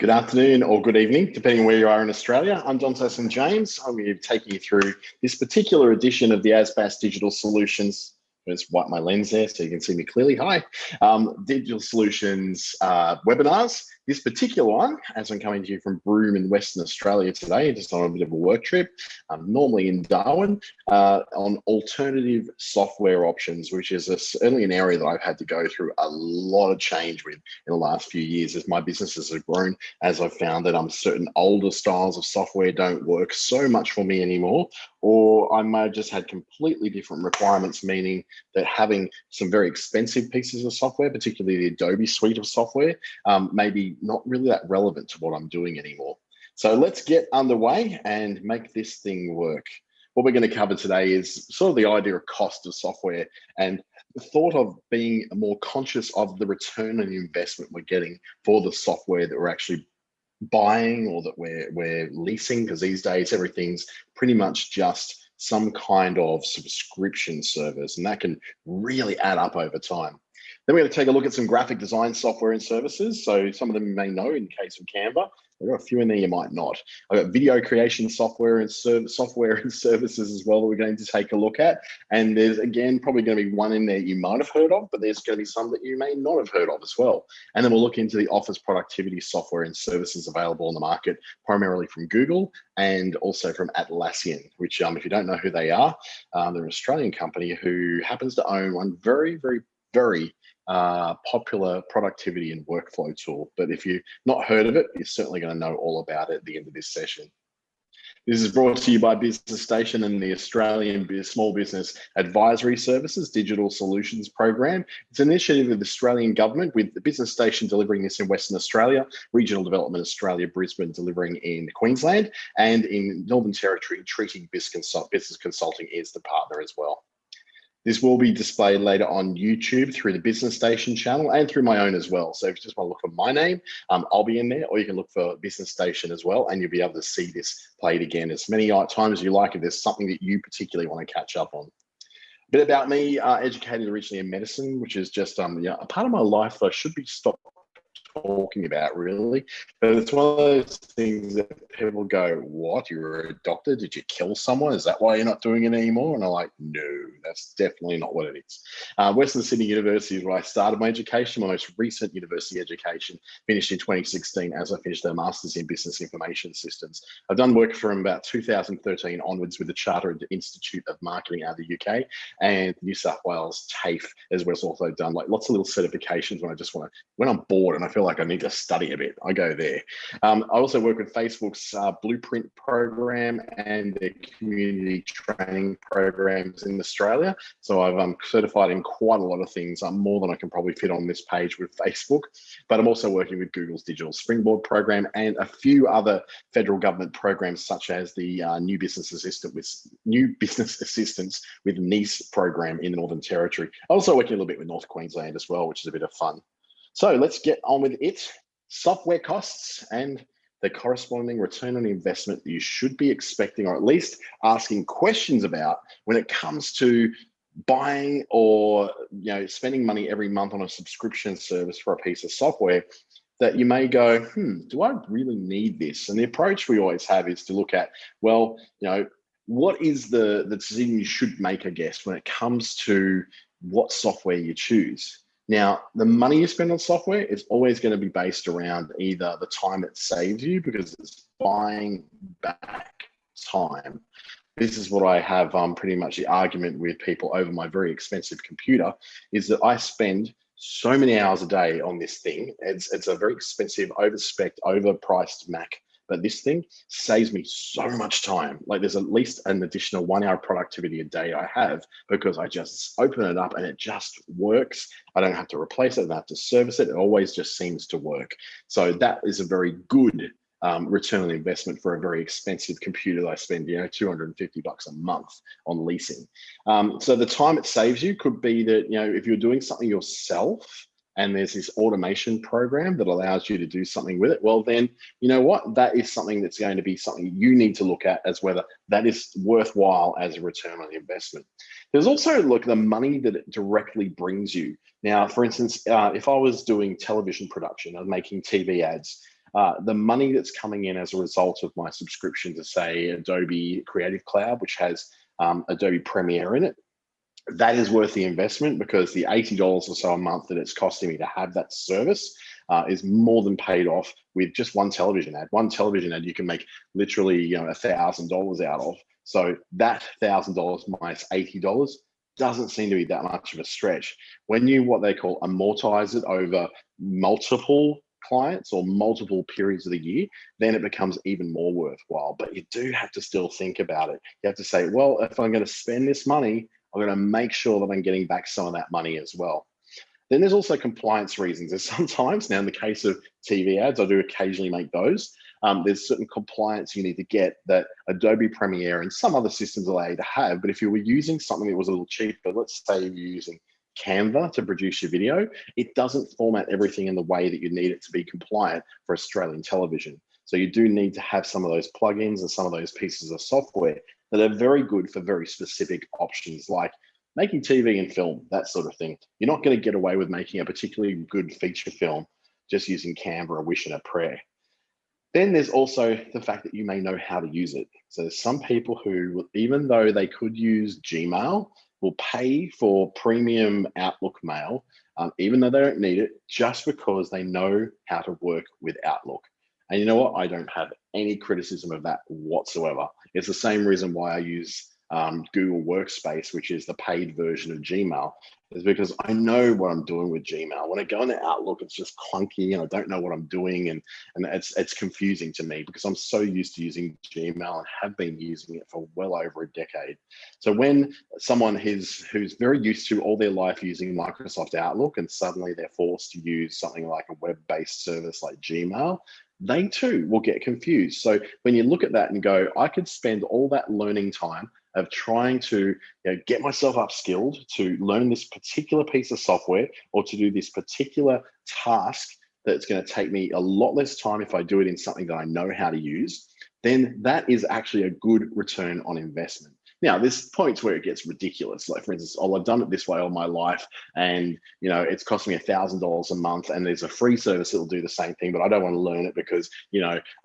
Good afternoon or good evening, depending on where you are in Australia. I'm Dante St. James. I'm going to be taking you through this particular edition of the ASBAS Digital Solutions. Let's wipe my lens there so you can see me clearly. Hi. Digital Solutions webinars. This particular one, as I'm coming to you from Broome in Western Australia today, just on a bit of a work trip, normally in Darwin, on alternative software options, which is certainly an area that I've had to go through a lot of change with in the last few years as my businesses have grown, as I've found that certain older styles of software don't work so much for me anymore, or I may have just had completely different requirements, meaning that having some very expensive pieces of software, particularly the Adobe suite of software, maybe not really that relevant to what I'm doing anymore. So let's get underway and make this thing work. What we're going to cover today is sort of the idea of cost of software and the thought of being more conscious of the return on investment we're getting for the software that we're actually buying or that we're leasing, because these days everything's pretty much just some kind of subscription service, and that can really add up over time. Then we're going to take a look at some graphic design software and services. So some of them you may know in case of Canva. There are a few in there you might not. I've got video creation software and services as well that we're going to take a look at. And there's, again, probably going to be one in there you might have heard of, but there's going to be some that you may not have heard of as well. And then we'll look into the office productivity software and services available on the market, primarily from Google and also from Atlassian, which if you don't know who they are, they're an Australian company who happens to own one very, very, very popular productivity and workflow tool. But if you've not heard of it, you're certainly going to know all about it at the end of this session. This is brought to you by Business Station and the Australian Small Business Advisory Services Digital Solutions Program. It's an initiative of the Australian government, with the Business Station delivering this in Western Australia, Regional Development Australia, Brisbane delivering in Queensland, and in Northern Territory, Treaty Business Consulting is the partner as well. This will be displayed later on YouTube through the Business Station channel and through my own as well. So if you just want to look for my name, I'll be in there, or you can look for Business Station as well, and you'll be able to see this played again as many times as you like if there's something that you particularly want to catch up on. A bit about me, educated originally in medicine, which is just a part of my life that I should be stopped talking about, really. But it's one of those things that people go, what, you're a doctor? Did you kill someone? Is that why you're not doing it anymore? And I'm like, no, that's definitely not what it is. Western Sydney University is where I started my education. My most recent university education finished in 2016 as I finished a master's in business information systems. I've done work from about 2013 onwards with the Chartered Institute of Marketing out of the UK and New South Wales TAFE, as well as also done like lots of little certifications when I'm bored and I feel like I need to study a bit, I go there. I also work with Facebook's Blueprint program and their community training programs in Australia. So I've certified in quite a lot of things, more than I can probably fit on this page with Facebook. But I'm also working with Google's Digital Springboard program and a few other federal government programs, such as the New Business Assistance with NICE program in the Northern Territory. I'm also working a little bit with North Queensland as well, which is a bit of fun. So let's get on with it. Software costs and the corresponding return on investment that you should be expecting, or at least asking questions about when it comes to buying or spending money every month on a subscription service for a piece of software that you may go, do I really need this? And the approach we always have is to look at, well, what is the decision you should make, I guess, when it comes to what software you choose. Now, the money you spend on software is always going to be based around either the time it saves you, because it's buying back time. This is what I have pretty much the argument with people over my very expensive computer, is that I spend so many hours a day on this thing. It's a very expensive, overspec'd, overpriced Mac. But this thing saves me so much time. Like there's at least an additional 1 hour productivity a day I have, because I just open it up and it just works. I don't have to replace it. I don't have to service it. It always just seems to work. So that is a very good return on investment for a very expensive computer that I spend, $250 a month on leasing. So the time it saves you could be that, if you're doing something yourself, and there's this automation program that allows you to do something with it, well, then, you know what? That is something that's going to be something you need to look at as whether that is worthwhile as a return on investment. There's also, look, the money that it directly brings you. Now, for instance, if I was doing television production, I'm making TV ads, The money that's coming in as a result of my subscription to, say, Adobe Creative Cloud, which has Adobe Premiere in it, that is worth the investment, because the $80 or so a month that it's costing me to have that service is more than paid off with just one television ad. One television ad you can make literally, $1,000 out of. So that $1,000 minus $80 doesn't seem to be that much of a stretch. When you, what they call, amortize it over multiple clients or multiple periods of the year, then it becomes even more worthwhile. But you do have to still think about it. You have to say, well, if I'm going to spend this money, I'm going to make sure that I'm getting back some of that money as well. Then there's also compliance reasons. There's sometimes, now in the case of TV ads, I do occasionally make those. There's certain compliance you need to get that Adobe Premiere and some other systems allow you to have. But if you were using something that was a little cheaper, let's say you're using Canva to produce your video, it doesn't format everything in the way that you need it to be compliant for Australian television. So you do need to have some of those plugins and some of those pieces of software that are very good for very specific options, like making TV and film, that sort of thing. You're not going to get away with making a particularly good feature film just using Canva, a wish and a prayer. Then there's also the fact that you may know how to use it. So there's some people who, even though they could use Gmail, will pay for premium Outlook mail, even though they don't need it, just because they know how to work with Outlook. And you know what? I don't have any criticism of that whatsoever. It's the same reason why I use Google Workspace, which is the paid version of Gmail, is because I know what I'm doing with Gmail. When I go into Outlook, it's just clunky and I don't know what I'm doing. And it's confusing to me because I'm so used to using Gmail and have been using it for well over a decade. So when someone who's very used to all their life using Microsoft Outlook and suddenly they're forced to use something like a web-based service like Gmail, they too will get confused. So when you look at that and go, I could spend all that learning time of trying to get myself upskilled to learn this particular piece of software or to do this particular task that's going to take me a lot less time if I do it in something that I know how to use, then that is actually a good return on investment. Now, there's points where it gets ridiculous. Like, for instance, I've done it this way all my life, and it's cost me $1,000 a month, and there's a free service that will do the same thing, but I don't want to learn it because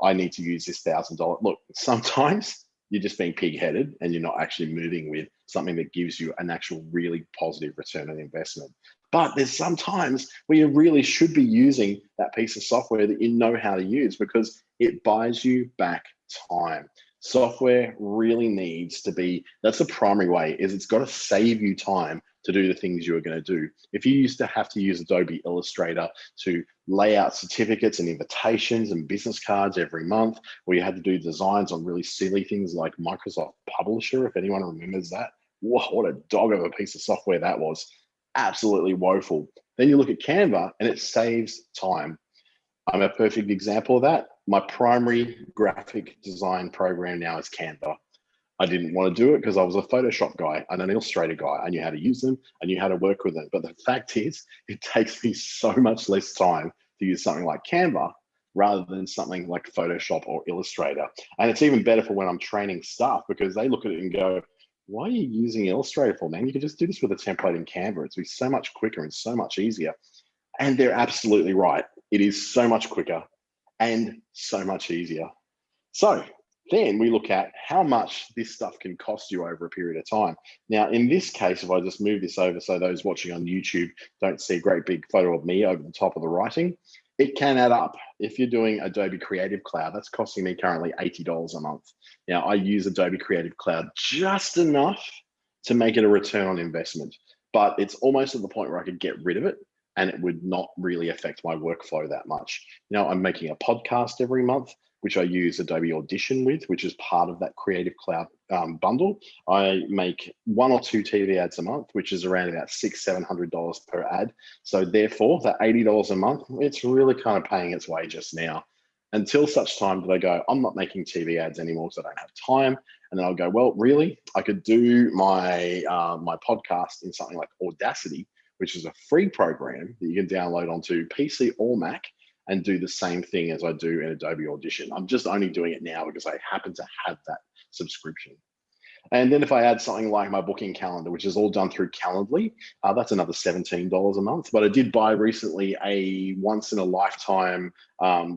I need to use this $1,000. Look, sometimes you're just being pig-headed and you're not actually moving with something that gives you an actual really positive return on investment. But there's some times where you really should be using that piece of software that you know how to use, because it buys you back time. Software really needs to be, that's the primary way, is it's got to save you time to do the things you are going to do. If you used to have to use Adobe Illustrator to lay out certificates and invitations and business cards every month, or you had to do designs on really silly things like Microsoft Publisher, if anyone remembers that, what a dog of a piece of software that was. Absolutely woeful. Then you look at Canva and it saves time. I'm a perfect example of that. My primary graphic design program now is Canva. I didn't want to do it because I was a Photoshop guy and an Illustrator guy. I knew how to use them. I knew how to work with them. But the fact is, it takes me so much less time to use something like Canva rather than something like Photoshop or Illustrator. And it's even better for when I'm training staff, because they look at it and go, why are you using Illustrator for, man? You can just do this with a template in Canva. It's be so much quicker and so much easier. And they're absolutely right. It is so much quicker and so much easier. So then we look at how much this stuff can cost you over a period of time. Now, in this case, if I just move this over so those watching on YouTube don't see a great big photo of me over the top of the writing, it can add up. If you're doing Adobe Creative Cloud, that's costing me currently $80 a month. Now, I use Adobe Creative Cloud just enough to make it a return on investment, but it's almost at the point where I could get rid of it and it would not really affect my workflow that much. I'm making a podcast every month, which I use Adobe Audition with, which is part of that Creative Cloud bundle. I make 1 or 2 TV ads a month, which is around about $600-700 per ad. So therefore, that $80 a month, it's really kind of paying its way just now. Until such time that I go, I'm not making TV ads anymore because I don't have time. And then I'll go, well, really, I could do my my podcast in something like Audacity, which is a free program that you can download onto PC or Mac and do the same thing as I do in Adobe Audition. I'm just only doing it now because I happen to have that subscription. And then if I add something like my booking calendar, which is all done through Calendly, that's another $17 a month. But I did buy recently a once in a lifetime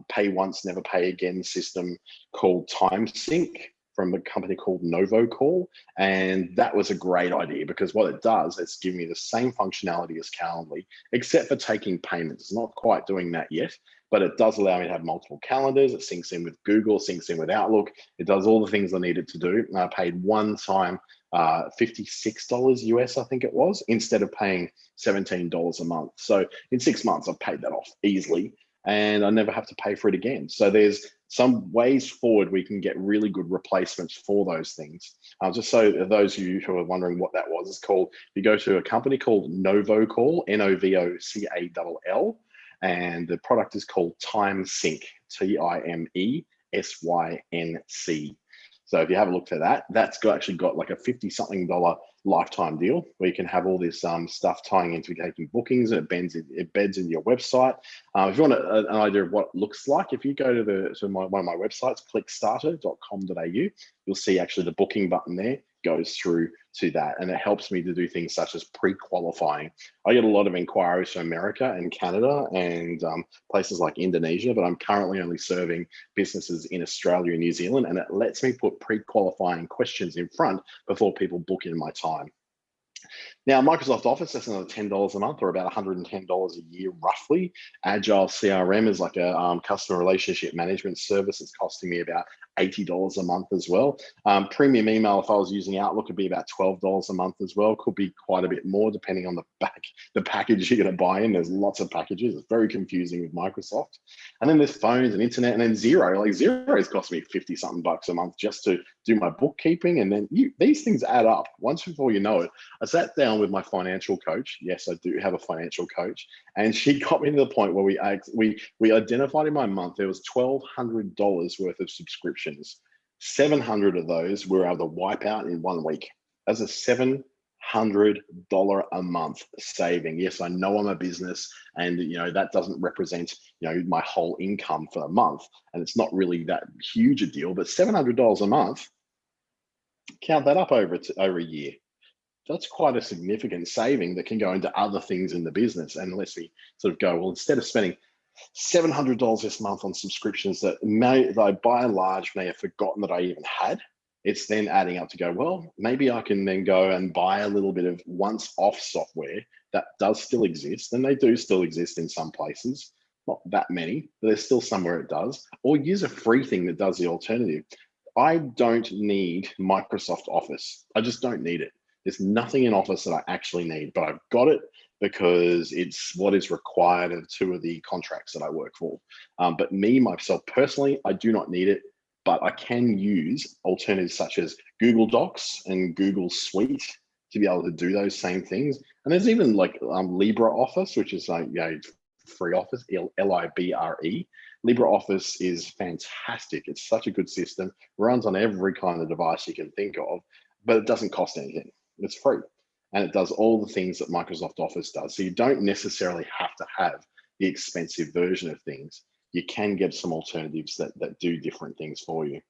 pay once, never pay again system called TimeSync from a company called NovoCall. And that was a great idea because what it does, it's giving me the same functionality as Calendly, except for taking payments. It's not quite doing that yet, but it does allow me to have multiple calendars. It syncs in with Google, syncs in with Outlook. It does all the things I needed to do. And I paid one time $56 US, I think it was, instead of paying $17 a month. So in 6 months, I've paid that off easily and I never have to pay for it again. So there's some ways forward we can get really good replacements for those things. Just so those of you who are wondering what that was, it's called, you go to a company called NovoCall, Novocall, and the product is called TimeSync, TimesynC. So if you have a look for that, that's actually got like a $50-something lifetime deal where you can have all this stuff tying into taking bookings, and it beds into your website. If you want an idea of what it looks like, if you go to one of my websites, clickstarter.com.au, you'll see actually the booking button there goes through to that, and it helps me to do things such as pre-qualifying. I get a lot of inquiries from America and Canada and places like Indonesia, but I'm currently only serving businesses in Australia and New Zealand, and it lets me put pre-qualifying questions in front before people book in my time. Now, Microsoft Office, that's another $10 a month, or about $110 a year, roughly. Agile CRM is like a customer relationship management service. It's costing me about $80 a month as well. Premium email, if I was using Outlook, would be about $12 a month as well. Could be quite a bit more depending on the package you're going to buy in. There's lots of packages. It's very confusing with Microsoft. And then there's phones and internet, and then Xero. Like Xero has cost me 50-something bucks a month just to do my bookkeeping. And then these things add up. Once before you know it, I sat down with my financial coach. Yes, I do have a financial coach. And she got me to the point where we identified in my month, there was $1,200 worth of subscriptions. 700 of those we were able to wipe out in 1 week. That's a $700 a month saving. Yes, I know I'm a business, and that doesn't represent my whole income for a month, and it's not really that huge a deal. But $700 a month, count that up over a year. That's quite a significant saving that can go into other things in the business. And lets me sort of go, well, instead of spending $700 this month on subscriptions that I by and large may have forgotten that I even had, it's then adding up to go, well, maybe I can then go and buy a little bit of once-off software that does still exist, and they do still exist in some places, not that many, but there's still somewhere it does, or use a free thing that does the alternative. I don't need Microsoft Office. I just don't need it. There's nothing in Office that I actually need, but I've got it because it's what is required of 2 of the contracts that I work for. But myself personally, I do not need it, but I can use alternatives such as Google Docs and Google Suite to be able to do those same things. And there's even like LibreOffice, which is like free office, LIBRE. LibreOffice is fantastic. It's such a good system. Runs on every kind of device you can think of, but it doesn't cost anything. It's free, and it does all the things that Microsoft Office does. So you don't necessarily have to have the expensive version of things. You can get some alternatives that do different things for you.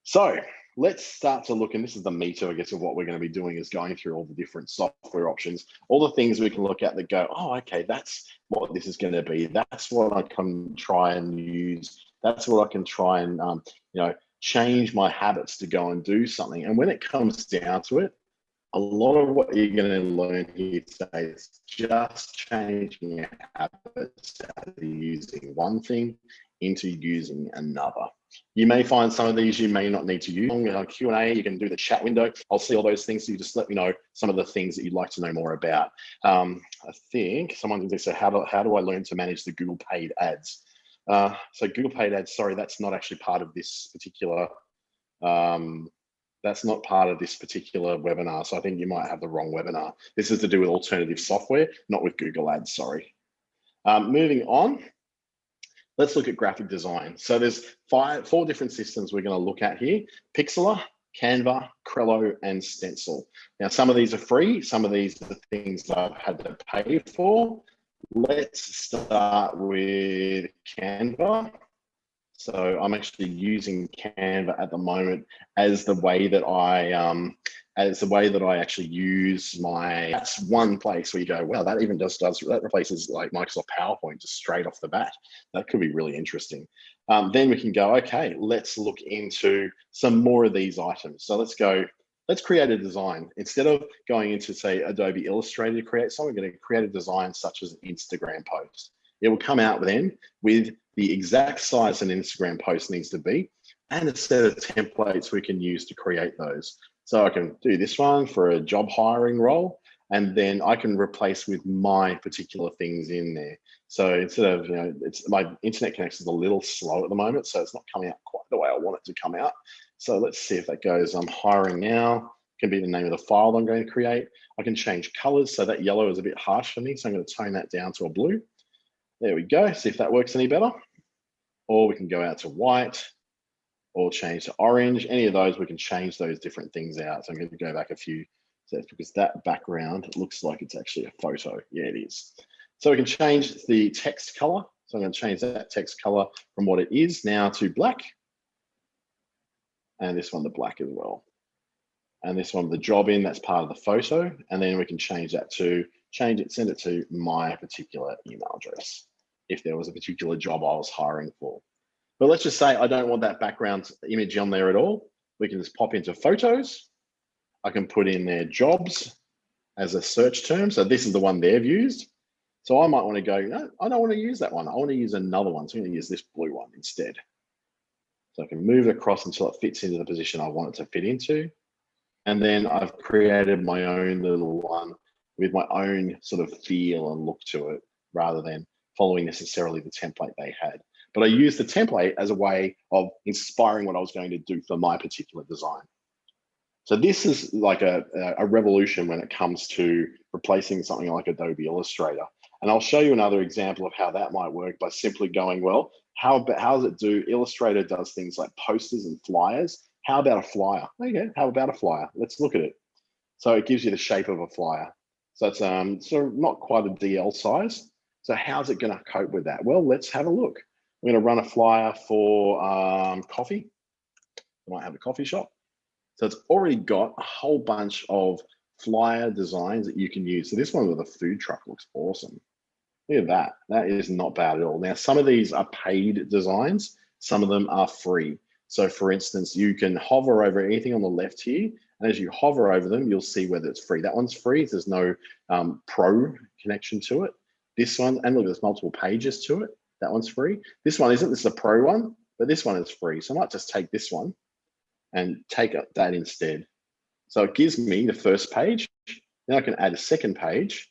So let's start to look, and this is the meat, I guess, of what we're going to be doing, is going through all the different software options, all the things we can look at that go, oh, okay, that's what this is going to be. That's what I can try and use. That's what I can try and, change my habits to go and do something. And when it comes down to it, a lot of what you're going to learn here today is just changing your habits out of using one thing into using another. You may find some of these you may not need to use. On Q&A, you can do the chat window. I'll see all those things. So you just let me know some of the things that you'd like to know more about. I think someone said, how do I learn to manage the Google paid ads? So Google paid ads, sorry, that's not actually part of this particular webinar. So I think you might have the wrong webinar. This is to do with alternative software, not with Google Ads, sorry. Moving on, let's look at graphic design. So there's 4 different systems we're going to look at here: Pixlr, Canva, Crello, and Stencil. Now, some of these are free. Some of these are the things that I've had to pay for. Let's start with Canva. So I'm actually using Canva at the moment as the way that I actually use my. That's one place where you go, wow, that even does that replaces like Microsoft PowerPoint just straight off the bat. That could be really interesting. Then we can go, okay, let's look into some more of these items. So let's create a design. Instead of going into, say, Adobe Illustrator to create something, we're going to create a design such as an Instagram post. It will come out then with the exact size an Instagram post needs to be and a set of templates we can use to create those. So I can do this one for a job hiring role, and then I can replace with my particular things in there. So instead of, it's my internet connection is a little slow at the moment, so it's not coming out quite the way I want it to come out. So let's see if that goes. I'm hiring now. Can be the name of the file I'm going to create. I can change colors. So that yellow is a bit harsh for me. So I'm going to tone that down to a blue. There we go. See if that works any better. Or we can go out to white or change to orange. Any of those, we can change those different things out. So I'm going to go back a few steps because that background looks like it's actually a photo. Yeah, it is. So we can change the text color. So I'm going to change that text color from what it is now to black. And this one to black as well. And this one, the job in, that's part of the photo. And then we can change that to, send it to my particular email address if there was a particular job I was hiring for. But let's just say I don't want that background image on there at all. We can just pop into photos. I can put in their jobs as a search term. So this is the one they've used. So I might want to go, no, I don't want to use that one. I want to use another one. So I'm going to use this blue one instead. So I can move it across until it fits into the position I want it to fit into. And then I've created my own little one with my own sort of feel and look to it rather than following necessarily the template they had. But I used the template as a way of inspiring what I was going to do for my particular design. So this is like a revolution when it comes to replacing something like Adobe Illustrator. And I'll show you another example of how that might work by simply going, well, how does it do? Illustrator does things like posters and flyers. How about a flyer? Okay, how about a flyer? Let's look at it. So it gives you the shape of a flyer. So it's sort of not quite a DL size. So how's it going to cope with that? Well, let's have a look. We're going to run a flyer for coffee. I might have a coffee shop. So it's already got a whole bunch of flyer designs that you can use. So this one with a food truck looks awesome. Look at that. That is not bad at all. Now, some of these are paid designs. Some of them are free. So for instance, you can hover over anything on the left here. And as you hover over them, you'll see whether it's free. That one's free. There's no pro connection to it. This one, and look, there's multiple pages to it. That one's free. This one isn't. This is a pro one, but this one is free. So I might just take this one and take that instead. So it gives me the first page. Then I can add a second page,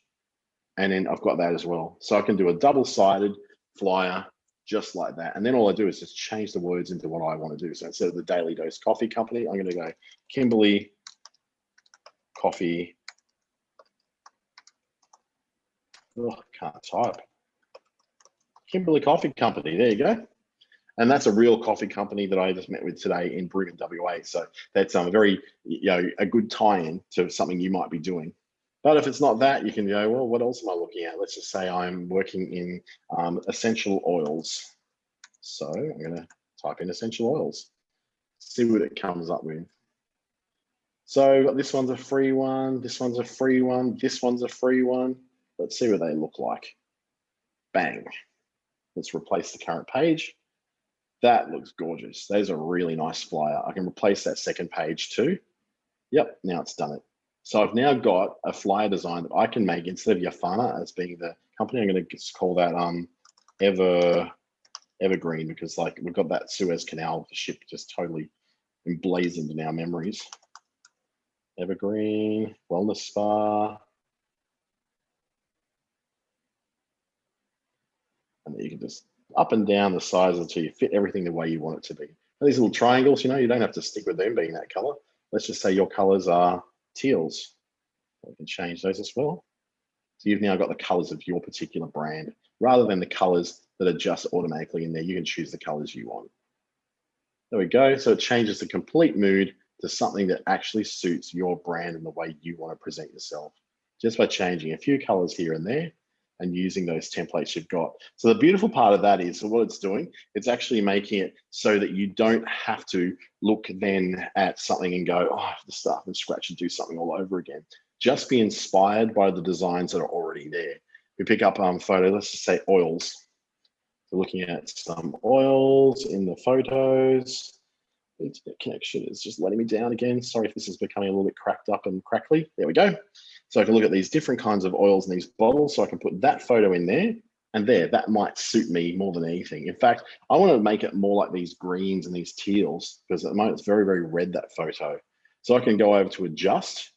and then I've got that as well. So I can do a double-sided flyer just like that. And then all I do is just change the words into what I want to do. So instead of the Daily Dose Coffee Company, I'm going to go Kimberly Coffee. Oh, can't type. Kimberly Coffee Company. There you go. And that's a real coffee company that I just met with today in Brisbane, WA. So that's a very, a good tie-in to something you might be doing. But if it's not that, you can go, well, what else am I looking at? Let's just say I'm working in essential oils. So I'm going to type in essential oils, see what it comes up with. So this one's a free one. This one's a free one. This one's a free one. Let's see what they look like. Bang. Let's replace the current page. That looks gorgeous. There's a really nice flyer. I can replace that second page too. Yep, now it's done it. So I've now got a flyer design that I can make instead of Yafana as being the company. I'm going to just call that Evergreen, because like we've got that Suez Canal ship just totally emblazoned in our memories. Evergreen, Wellness Spa. And then you can just up and down the size until you fit everything the way you want it to be. And these little triangles, you don't have to stick with them being that color. Let's just say your colors are teals. We can change those as well. So you've now got the colors of your particular brand rather than the colors that are just automatically in there. You can choose the colors you want. There we go. So it changes the complete mood to something that actually suits your brand and the way you want to present yourself, just by changing a few colors here and there. and using those templates you've got. So the beautiful part of that is, so what it's doing, it's actually making it so that you don't have to look then at something and go, oh, I have to start from scratch and do something all over again. Just be inspired by the designs that are already there. We pick up photo, let's just say oils. So looking at some oils in the photos. Internet connection is just letting me down again. Sorry if this is becoming a little bit cracked up and crackly. There we go. So I can look at these different kinds of oils in these bottles. So I can put that photo in there, and there, that might suit me more than anything. In fact, I want to make it more like these greens and these teals, because at the moment it's very, very red, that photo. So I can go over to adjust,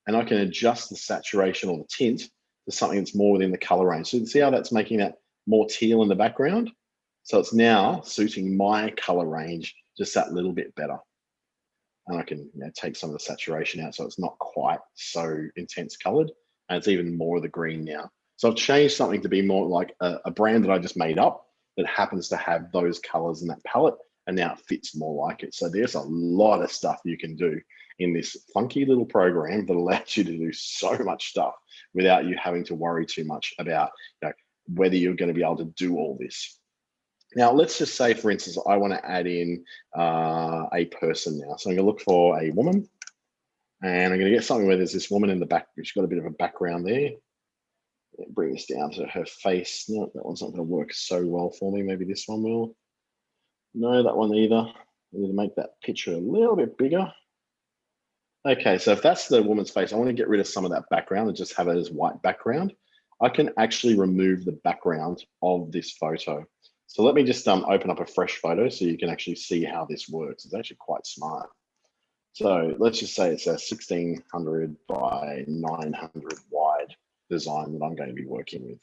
and I can adjust the saturation or the tint to something that's more within the color range. So you can see how that's making that more teal in the background. So it's now suiting my color range just that little bit better. And I can take some of the saturation out so it's not quite so intense colored, and it's even more of the green now. So I've changed something to be more like a brand that I just made up that happens to have those colors in that palette, and now it fits more like it. So there's a lot of stuff you can do in this funky little program that allows you to do so much stuff without you having to worry too much about whether you're going to be able to do all this. Now, let's just say, for instance, I want to add in a person now. So I'm going to look for a woman, and I'm going to get something where there's this woman in the back. She's got a bit of a background there. Bring this down to her face. No, that one's not going to work so well for me. Maybe this one will. No, that one either. I need to make that picture a little bit bigger. Okay, so if that's the woman's face, I want to get rid of some of that background and just have it as white background. I can actually remove the background of this photo. So let me just open up a fresh photo so you can actually see how this works. It's actually quite smart. So let's just say it's a 1600 by 900 wide design that I'm going to be working with.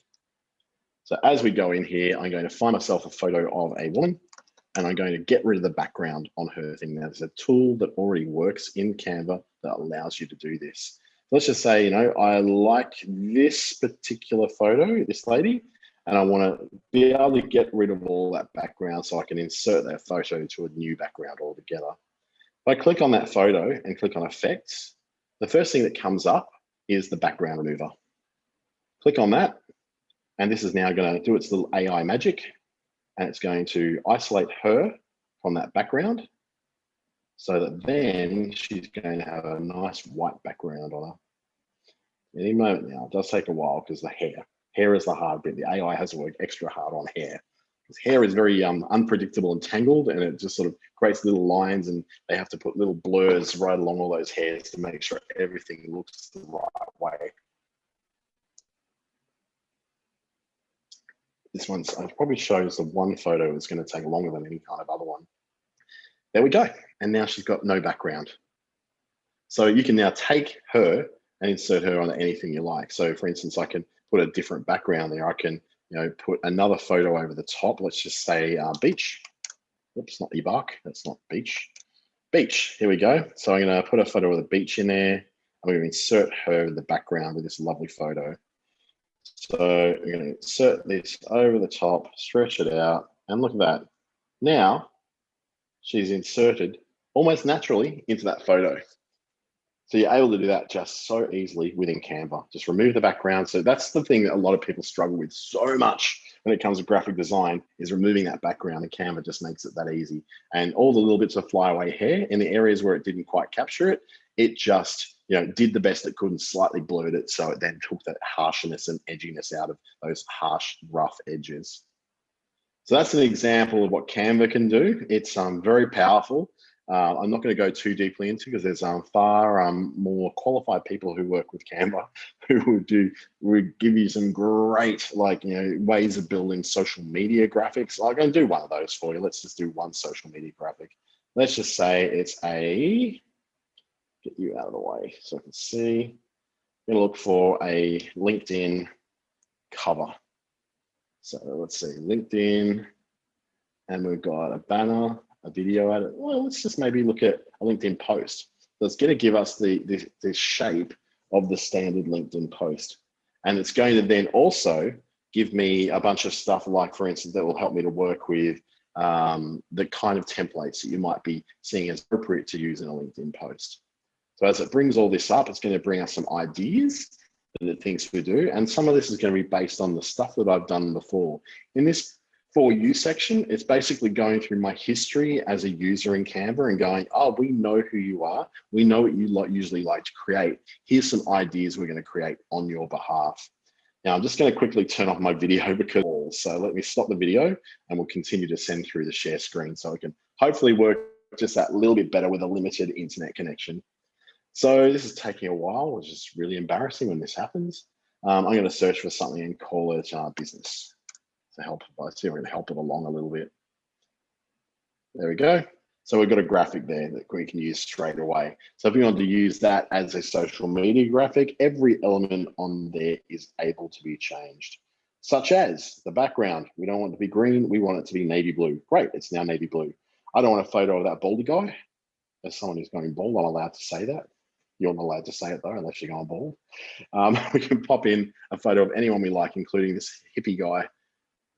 So as we go in here, I'm going to find myself a photo of a woman, and I'm going to get rid of the background on her thing. Now, there's a tool that already works in Canva that allows you to do this. Let's just say, I like this particular photo, this lady, and I want to be able to get rid of all that background so I can insert that photo to a new background altogether. If I click on that photo and click on effects, the first thing that comes up is the background remover. Click on that, and this is now going to do its little AI magic, and it's going to isolate her from that background so that then she's going to have a nice white background on her. Any moment now. It does take a while because the hair. Hair is the hard bit. The AI has to work extra hard on hair, because hair is very unpredictable and tangled, and it just sort of creates little lines, and they have to put little blurs right along all those hairs to make sure everything looks the right way. This one's probably shows the one photo is going to take longer than any kind of other one. There we go. And now she's got no background. So you can now take her and insert her on anything you like. So for instance, I can put a different background there. I can put another photo over the top. Let's just say beach. Oops, not Ebark. That's not beach. Beach. Here we go. So I'm going to put a photo of the beach in there. I'm going to insert her in the background with this lovely photo. So I'm going to insert this over the top, stretch it out, and look at that. Now she's inserted almost naturally into that photo. So you're able to do that just so easily within Canva. Just remove the background. So that's the thing that a lot of people struggle with so much when it comes to graphic design, is removing that background, and Canva just makes it that easy. And all the little bits of flyaway hair in the areas where it didn't quite capture it, it just did the best it could and slightly blurred it. So it then took that harshness and edginess out of those harsh, rough edges. So that's an example of what Canva can do. It's very powerful. I'm not going to go too deeply into, because there's far more qualified people who work with Canva who would give you some great ways of building social media graphics. I'm going to do one of those for you. Let's just do one social media graphic. Let's just say it's get you out of the way so I can see. I'm going to look for a LinkedIn cover. So let's see, LinkedIn, and we've got a banner, a video at it. Well, let's just maybe look at a LinkedIn post. So it's going to give us the shape of the standard LinkedIn post. And it's going to then also give me a bunch of stuff, like, for instance, that will help me to work with the kind of templates that you might be seeing as appropriate to use in a LinkedIn post. So as it brings all this up, it's going to bring us some ideas that it thinks we do. And some of this is going to be based on the stuff that I've done before. In this For You section, it's basically going through my history as a user in Canva and going, oh, we know who you are. We know what you usually like to create. Here's some ideas we're going to create on your behalf. Now, I'm just going to quickly turn off my video because, so let me stop the video and we'll continue to send through the share screen so it can hopefully work just that little bit better with a limited internet connection. So this is taking a while, which is really embarrassing when this happens. I'm going to search for something and call it business to help. I see we're going to help it along a little bit. There we go. So we've got a graphic there that we can use straight away. So if we want to use that as a social media graphic, every element on there is able to be changed, such as the background. We don't want it to be green. We want it to be navy blue. Great, it's now navy blue. I don't want a photo of that baldy guy. As someone who's going bald, I'm allowed to say that. You're not allowed to say it though, unless you're going bald. We can pop in a photo of anyone we like, including this hippie guy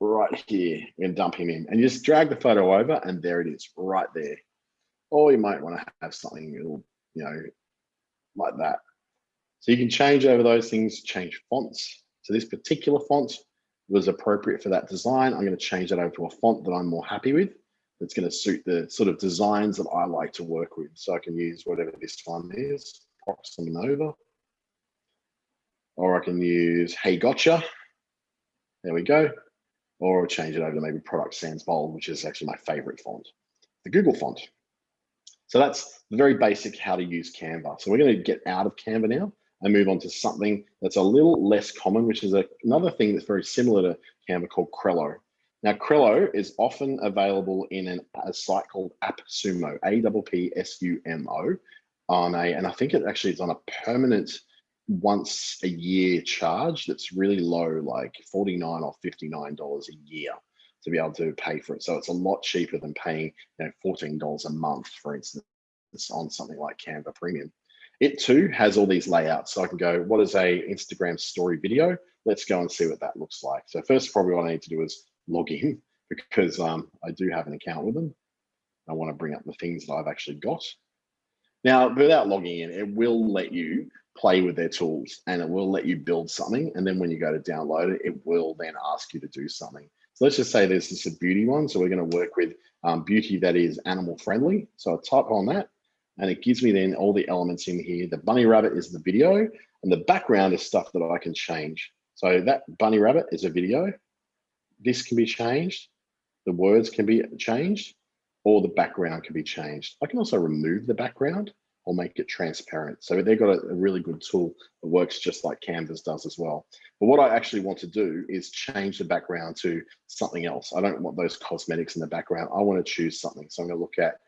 right here. We're going to dump him in and you just drag the photo over and there it is right there. Or you might want to have something little, like that. So you can change over those things, change fonts. So this particular font was appropriate for that design. I'm going to change that over to a font that I'm more happy with. That's going to suit the sort of designs that I like to work with. So I can use whatever this one is, Proxima Nova. Or I can use Hey Gotcha. There we go. Or I'll change it over to maybe Product Sans Bold, which is actually my favorite font, the Google font. So that's the very basic how to use Canva. So we're going to get out of Canva now and move on to something that's a little less common, which is another thing that's very similar to Canva called Crello. Now, Crello is often available in a site called AppSumo, APPSUMO, and I think it actually is on a permanent once a year charge that's really low, like $49 or $59 a year to be able to pay for it. So it's a lot cheaper than paying $14 a month, for instance, on something like Canva Premium. It too has all these layouts. So I can go, what is a Instagram story video? Let's go and see what that looks like. So first, probably what I need to do is log in because I do have an account with them. I want to bring up the things that I've actually got. Now, without logging in, it will let you play with their tools and it will let you build something. And then when you go to download it, it will then ask you to do something. So let's just say this is a beauty one. So we're going to work with beauty that is animal friendly. So I type on that and it gives me then all the elements in here. The bunny rabbit is the video and the background is stuff that I can change. So that bunny rabbit is a video. This can be changed. The words can be changed or the background can be changed. I can also remove the background or make it transparent. So they've got a really good tool that works just like Canvas does as well. But what I actually want to do is change the background to something else. I don't want those cosmetics in the background. I want to choose something. So I'm going to look at,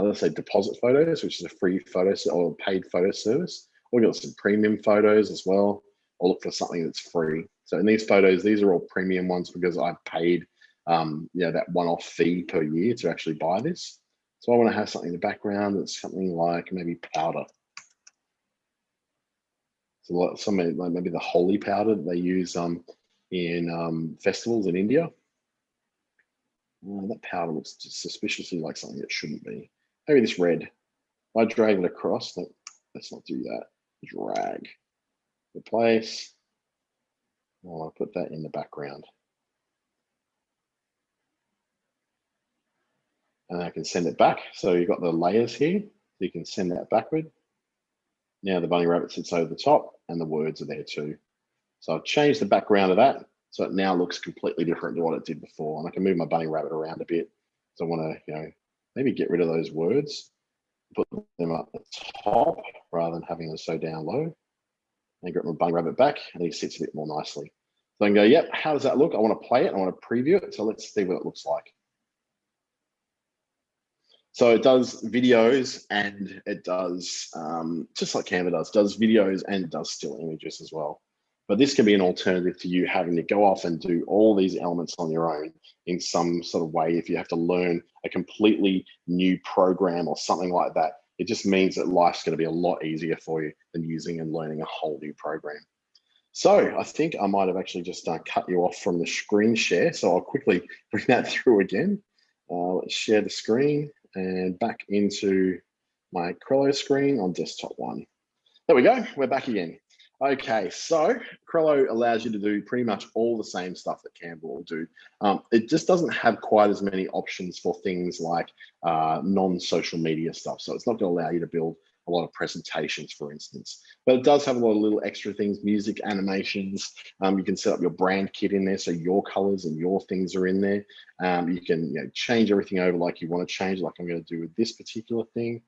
let's say deposit photos, which is a free photo or paid photo service. We've got some premium photos as well. I'll look for something that's free. So in these photos, these are all premium ones because I've paid that one-off fee per year to actually buy this. So I want to have something in the background that's something like maybe powder. So something like maybe the holy powder that they use in festivals in India. That powder looks suspiciously like something it shouldn't be. Maybe this red. If I drag it across, let's not do that. Drag. Replace. I'll put that in the background. And I can send it back. So you've got the layers here. So you can send that backward. Now the bunny rabbit sits over the top and the words are there too. So I've changed the background of that. So it now looks completely different to what it did before. And I can move my bunny rabbit around a bit. So I want to, maybe get rid of those words, put them up the top rather than having them so down low. And get my bunny rabbit back and he sits a bit more nicely. So I can go, yep, how does that look? I want to play it. I want to preview it. So let's see what it looks like. So it does videos and it does, just like Canva does videos and it does still images as well. But this can be an alternative to you having to go off and do all these elements on your own in some sort of way. If you have to learn a completely new program or something like that, it just means that life's going to be a lot easier for you than using and learning a whole new program. So I think I might have actually just cut you off from the screen share. So I'll quickly bring that through again. Let's share the screen and back into my Crello screen on desktop one. There we go, we're back again. Okay, so Crello allows you to do pretty much all the same stuff that Canva will do. It just doesn't have quite as many options for things like non-social media stuff. So it's not going to allow you to build a lot of presentations, for instance. But it does have a lot of little extra things, music, animations. You can set up your brand kit in there, so your colors and your things are in there. You can change everything over like you want to change, like I'm going to do with this particular thing.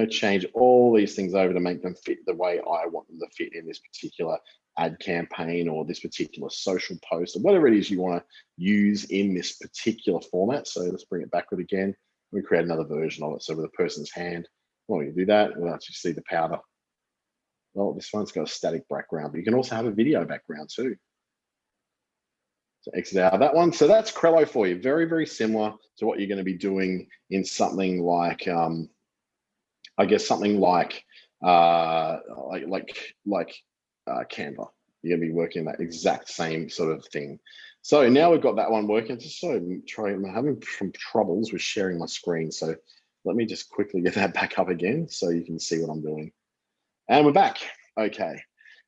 Change all these things over to make them fit the way I want them to fit in this particular ad campaign or this particular social post or whatever it is you want to use in this particular format. So let's bring it backward again. We create another version of it. So with a person's hand, well, you do that, we'll actually see the powder. Well, this one's got a static background, but you can also have a video background too. So exit out of that one. So that's Crello for you. Very, very similar to what you're going to be doing in something like, I guess something like Canva. You're gonna be working that exact same sort of thing. So now we've got that one working. I'm having some troubles with sharing my screen. So let me just quickly get that back up again so you can see what I'm doing. And we're back. Okay.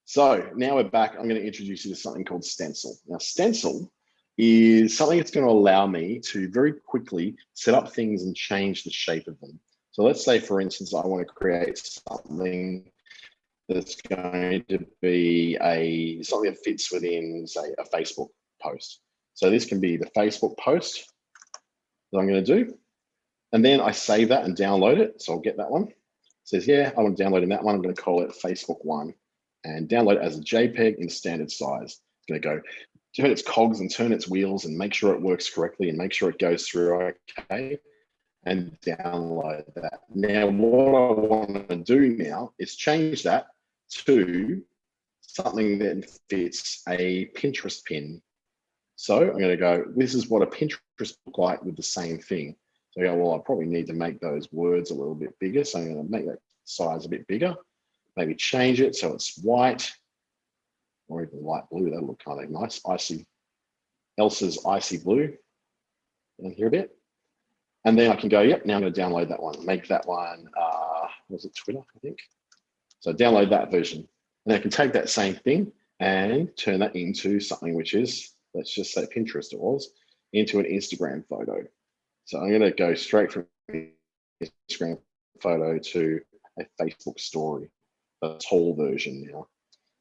So now we're back. I'm going to introduce you to something called Stencil. Now, Stencil is something that's going to allow me to very quickly set up things and change the shape of them. So let's say, for instance, I want to create something that's going to be something that fits within, say, a Facebook post. So this can be the Facebook post that I'm going to do. And then I save that and download it. So I'll get that one. It says, yeah, I want to download in that one. I'm going to call it Facebook 1 and download it as a JPEG in standard size. It's going to go turn its cogs and turn its wheels and make sure it works correctly and make sure it goes through okay. And download that. Now, what I want to do now is change that to something that fits a Pinterest pin. So I'm going to go, this is what a Pinterest look like with the same thing. So I go, well, I probably need to make those words a little bit bigger. So I'm going to make that size a bit bigger, maybe change it so it's white or even light blue. That'll look kind of nice. Elsa's icy blue. And here a bit. And then I can go, yep, now I'm going to download that one, make that one, was it Twitter, I think? So download that version. And I can take that same thing and turn that into something which is, let's just say Pinterest it was, into an Instagram photo. So I'm going to go straight from Instagram photo to a Facebook story, a tall version now.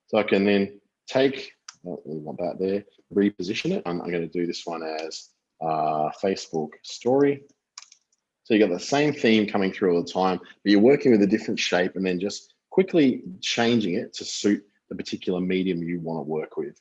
So I can then take, we want that there, reposition it. I'm going to do this one as Facebook story. So you got the same theme coming through all the time, but you're working with a different shape and then just quickly changing it to suit the particular medium you want to work with.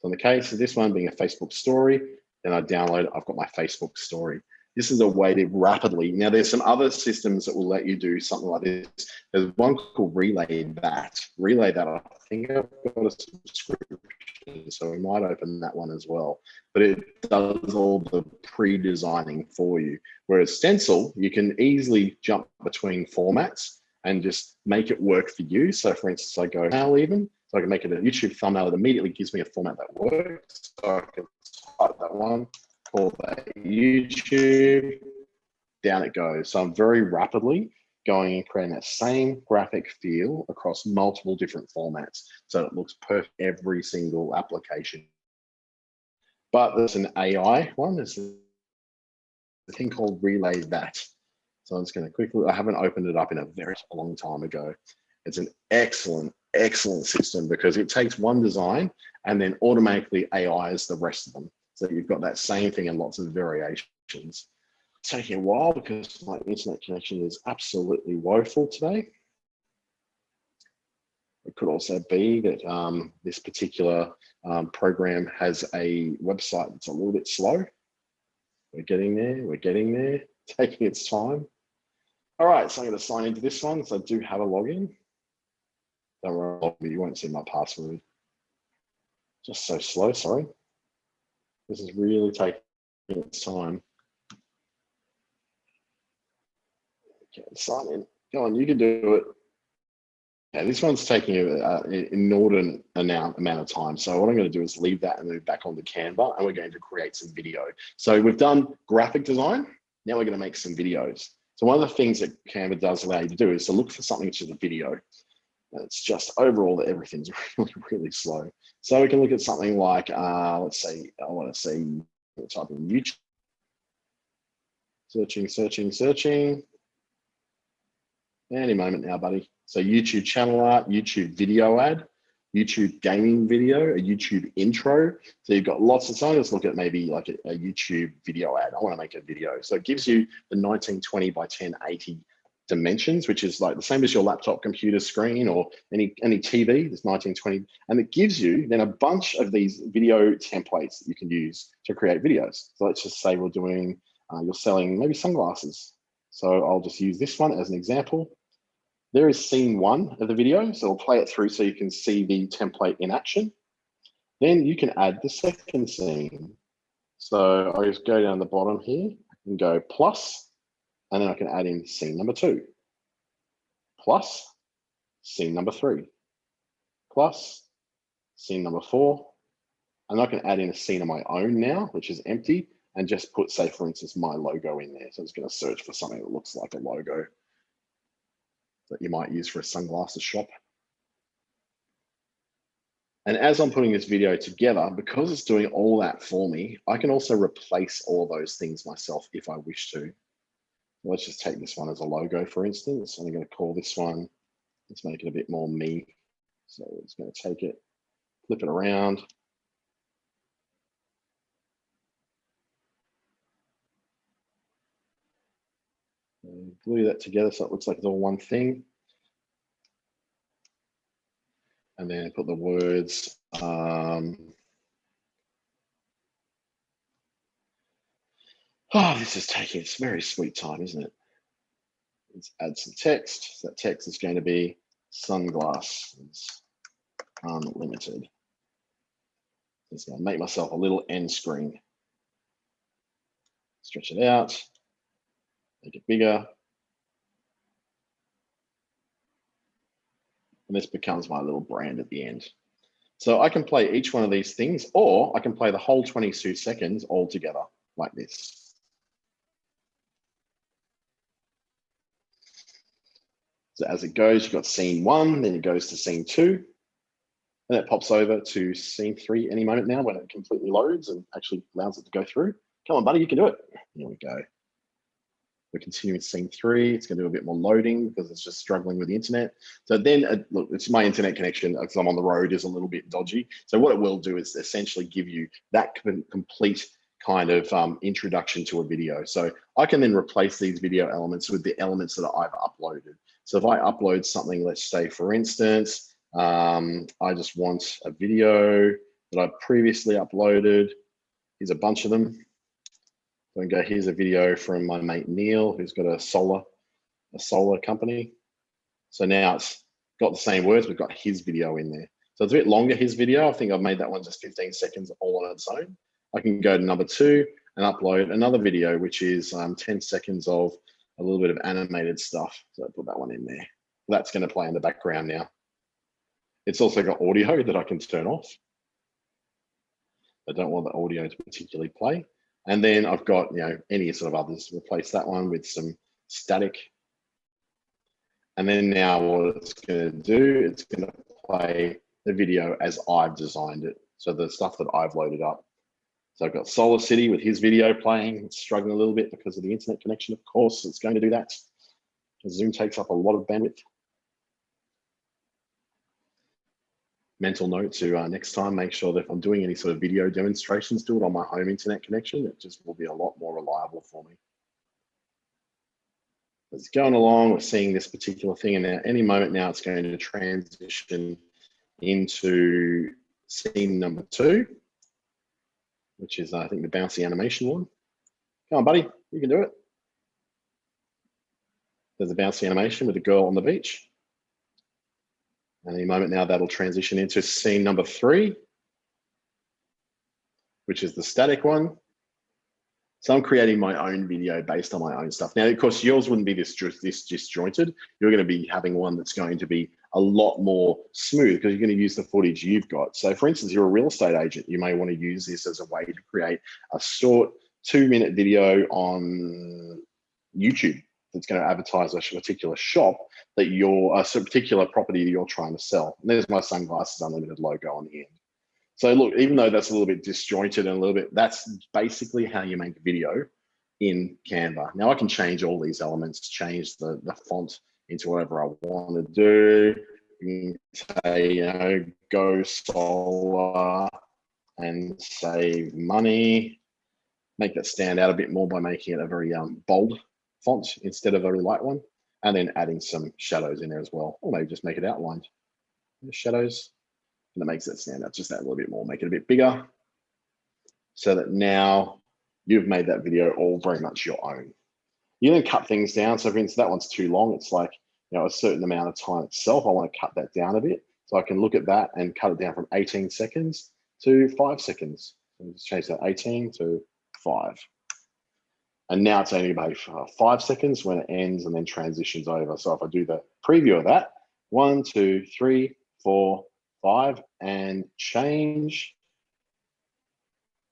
So in the case of this one being a Facebook story, then I download it, I've got my Facebook story. This is a way to rapidly, now there's some other systems that will let you do something like this. There's one called Relay That. Relay That, I think I've got a subscription, so we might open that one as well. But it does all the pre-designing for you. Whereas Stencil, you can easily jump between formats and just make it work for you. So for instance, I go now even, so I can make it a YouTube thumbnail. It immediately gives me a format that works. So I can type that one, call that YouTube, down it goes. So I'm very rapidly going and creating that same graphic feel across multiple different formats. So it looks perfect every single application. But there's an AI one, there's a thing called Relay That. So I'm just going to quickly, I haven't opened it up in a very long time ago. It's an excellent, excellent system because it takes one design and then automatically AIs the rest of them. So you've got that same thing in lots of variations. It's taking a while because my internet connection is absolutely woeful today. It could also be that this particular program has a website that's a little bit slow. We're getting there, taking its time. All right, so I'm going to sign into this one. So I do have a login. Don't worry, you won't see my password. Just so slow, sorry. This is really taking its time. Okay, sign in. Go on, you can do it. Yeah, this one's taking an inordinate amount of time. So what I'm going to do is leave that and move back onto Canva, and we're going to create some video. So we've done graphic design. Now we're going to make some videos. So one of the things that Canva does allow you to do is to look for something which is a video. It's just overall that everything's really, really slow. So we can look at something like, let's say, I want to see, type in YouTube, searching. Any moment now, buddy. So YouTube channel art, YouTube video ad, YouTube gaming video, a YouTube intro. So you've got lots of something. Let's look at maybe like a YouTube video ad. I want to make a video. So it gives you the 1920 by 1080 dimensions, which is like the same as your laptop computer screen or any TV, this 1920. And it gives you then a bunch of these video templates that you can use to create videos. So let's just say we're doing, you're selling maybe sunglasses. So I'll just use this one as an example. There is scene 1 of the video, so I'll play it through so you can see the template in action. Then you can add the second scene. So I just go down the bottom here and go plus, and then I can add in scene number 2, plus scene number 3, plus scene number 4, and I can add in a scene of my own now, which is empty, and just put, say, for instance, my logo in there. So it's going to search for something that looks like a logo that you might use for a sunglasses shop. And as I'm putting this video together, because it's doing all that for me, I can also replace all those things myself if I wish to. Let's just take this one as a logo, for instance. I'm going to call this one, let's make it a bit more me. So it's going to take it, flip it around. And glue that together so it looks like it's all one thing. And then put the words, this is taking its very sweet time, isn't it? Let's add some text. So that text is going to be sunglasses unlimited. Just going to make myself a little end screen. Stretch it out, make it bigger. And this becomes my little brand at the end. So I can play each one of these things, or I can play the whole 22 seconds all together like this. So as it goes, you've got scene 1, then it goes to scene 2, and it pops over to scene 3 any moment now when it completely loads and actually allows it to go through. Come on, buddy, you can do it. Here we go. We're continuing scene 3. It's going to do a bit more loading because it's just struggling with the internet. So then, look, it's my internet connection because I'm on the road is a little bit dodgy. So what it will do is essentially give you that complete kind of introduction to a video. So I can then replace these video elements with the elements that I've uploaded. So if I upload something, let's say, for instance, I just want a video that I previously uploaded. Here's a bunch of them. So I can go, here's a video from my mate Neil, who's got a solar company. So now it's got the same words, we've got his video in there. So it's a bit longer, his video. I think I've made that one just 15 seconds all on its own. I can go to number 2 and upload another video, which is 10 seconds of a little bit of animated stuff. So I put that one in there. That's going to play in the background now. It's also got audio that I can turn off. I don't want the audio to particularly play. And then I've got, any sort of others. Replace that one with some static. And then now what it's going to do, it's going to play the video as I've designed it. So the stuff that I've loaded up. So I've got Solar City with his video playing. It's struggling a little bit because of the internet connection. Of course, it's going to do that. Zoom takes up a lot of bandwidth. Mental note to next time, make sure that if I'm doing any sort of video demonstrations, do it on my home internet connection. It just will be a lot more reliable for me. It's going along, we're seeing this particular thing, and at any moment now it's going to transition into scene number 2, which is, I think, the bouncy animation one. Come on, buddy, you can do it. There's a bouncy animation with a girl on the beach. And any moment now, that'll transition into scene number 3, which is the static one. So I'm creating my own video based on my own stuff. Now, of course, yours wouldn't be this disjointed. You're going to be having one that's going to be a lot more smooth because you're going to use the footage you've got. So for instance, you're a real estate agent. You may want to use this as a way to create a short 2-minute video on YouTube. that's going to advertise a particular shop that you're a particular property that you're trying to sell. And there's my Sunglasses Unlimited logo on the end. So look, even though that's a little bit disjointed and a little bit, that's basically how you make a video in Canva. Now I can change all these elements, change the font into whatever I want to do. You can say, you know, go solar and save money. Make that stand out a bit more by making it a very bold font instead of a really light one. And then adding some shadows in there as well. Or maybe just make it outlined. The shadows. And it makes it stand out just that little bit more. Make it a bit bigger. So that now you've made that video all very much your own. You then cut things down. So for instance, that one's too long. It's like, you know, a certain amount of time itself. I want to cut that down a bit. So I can look at that and cut it down from 18 seconds to 5 seconds. So just change that 18 to 5. And now it's only about 5 seconds when it ends and then transitions over. So if I do the preview of that, 1, 2, 3, 4, 5, and change.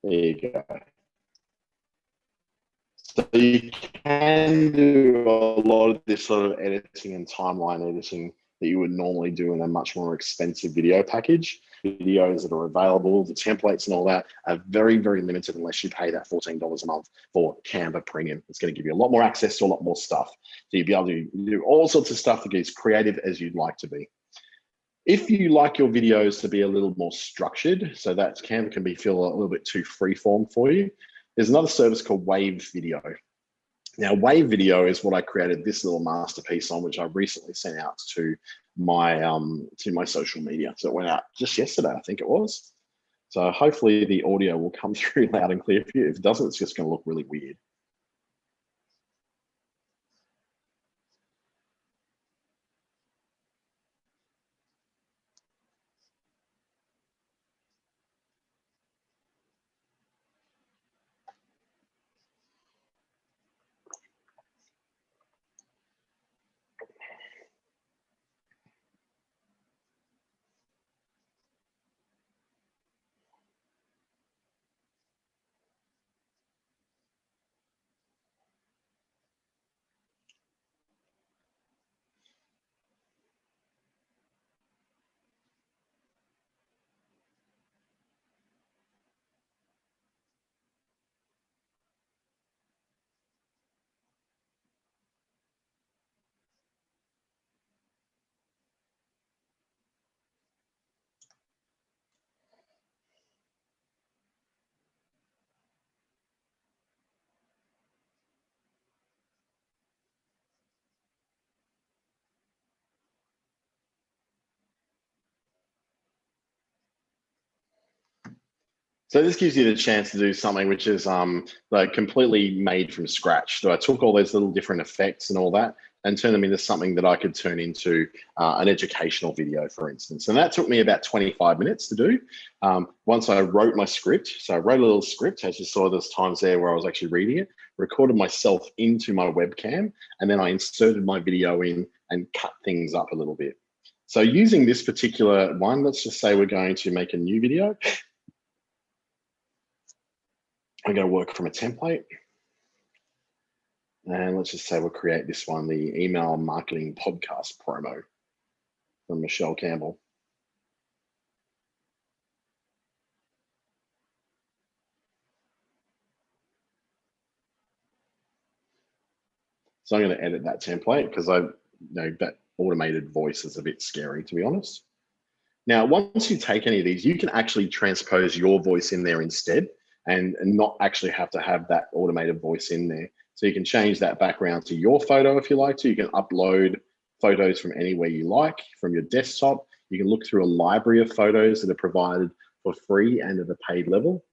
There you go. So you can do a lot of this sort of editing and timeline editing that you would normally do in a much more expensive video package. Videos that are available, the templates and all that are very, very limited unless you pay that $14 a month for Canva Premium. It's going to give you a lot more access to a lot more stuff. So you'll be able to do all sorts of stuff that gets creative as you'd like to be. If you like your videos to be a little more structured, so that Canva can feel a little bit too freeform for you, there's another service called Wave Video. Now, Wave Video is what I created this little masterpiece on, which I recently sent out to my social media. So it went out just yesterday, I think it was. So hopefully the audio will come through loud and clear for you. If it doesn't, it's just going to look really weird. So this gives you the chance to do something which is like completely made from scratch. So I took all those little different effects and all that and turned them into something that I could turn into an educational video, for instance. And that took me about 25 minutes to do. Once I wrote my script, so I wrote a little script, as you saw, there's times there where I was actually reading it, recorded myself into my webcam, and then I inserted my video in and cut things up a little bit. So using this particular one, let's just say we're going to make a new video. I'm going to work from a template. And let's just say we'll create this one, the email marketing podcast promo from Michelle Campbell. So I'm going to edit that template because that automated voice is a bit scary, to be honest. Now, once you take any of these, you can actually transpose your voice in there instead and not actually have to have that automated voice in there. So you can change that background to your photo if you like to. You can upload photos from anywhere you like, from your desktop. You can look through a library of photos that are provided for free and at a paid level.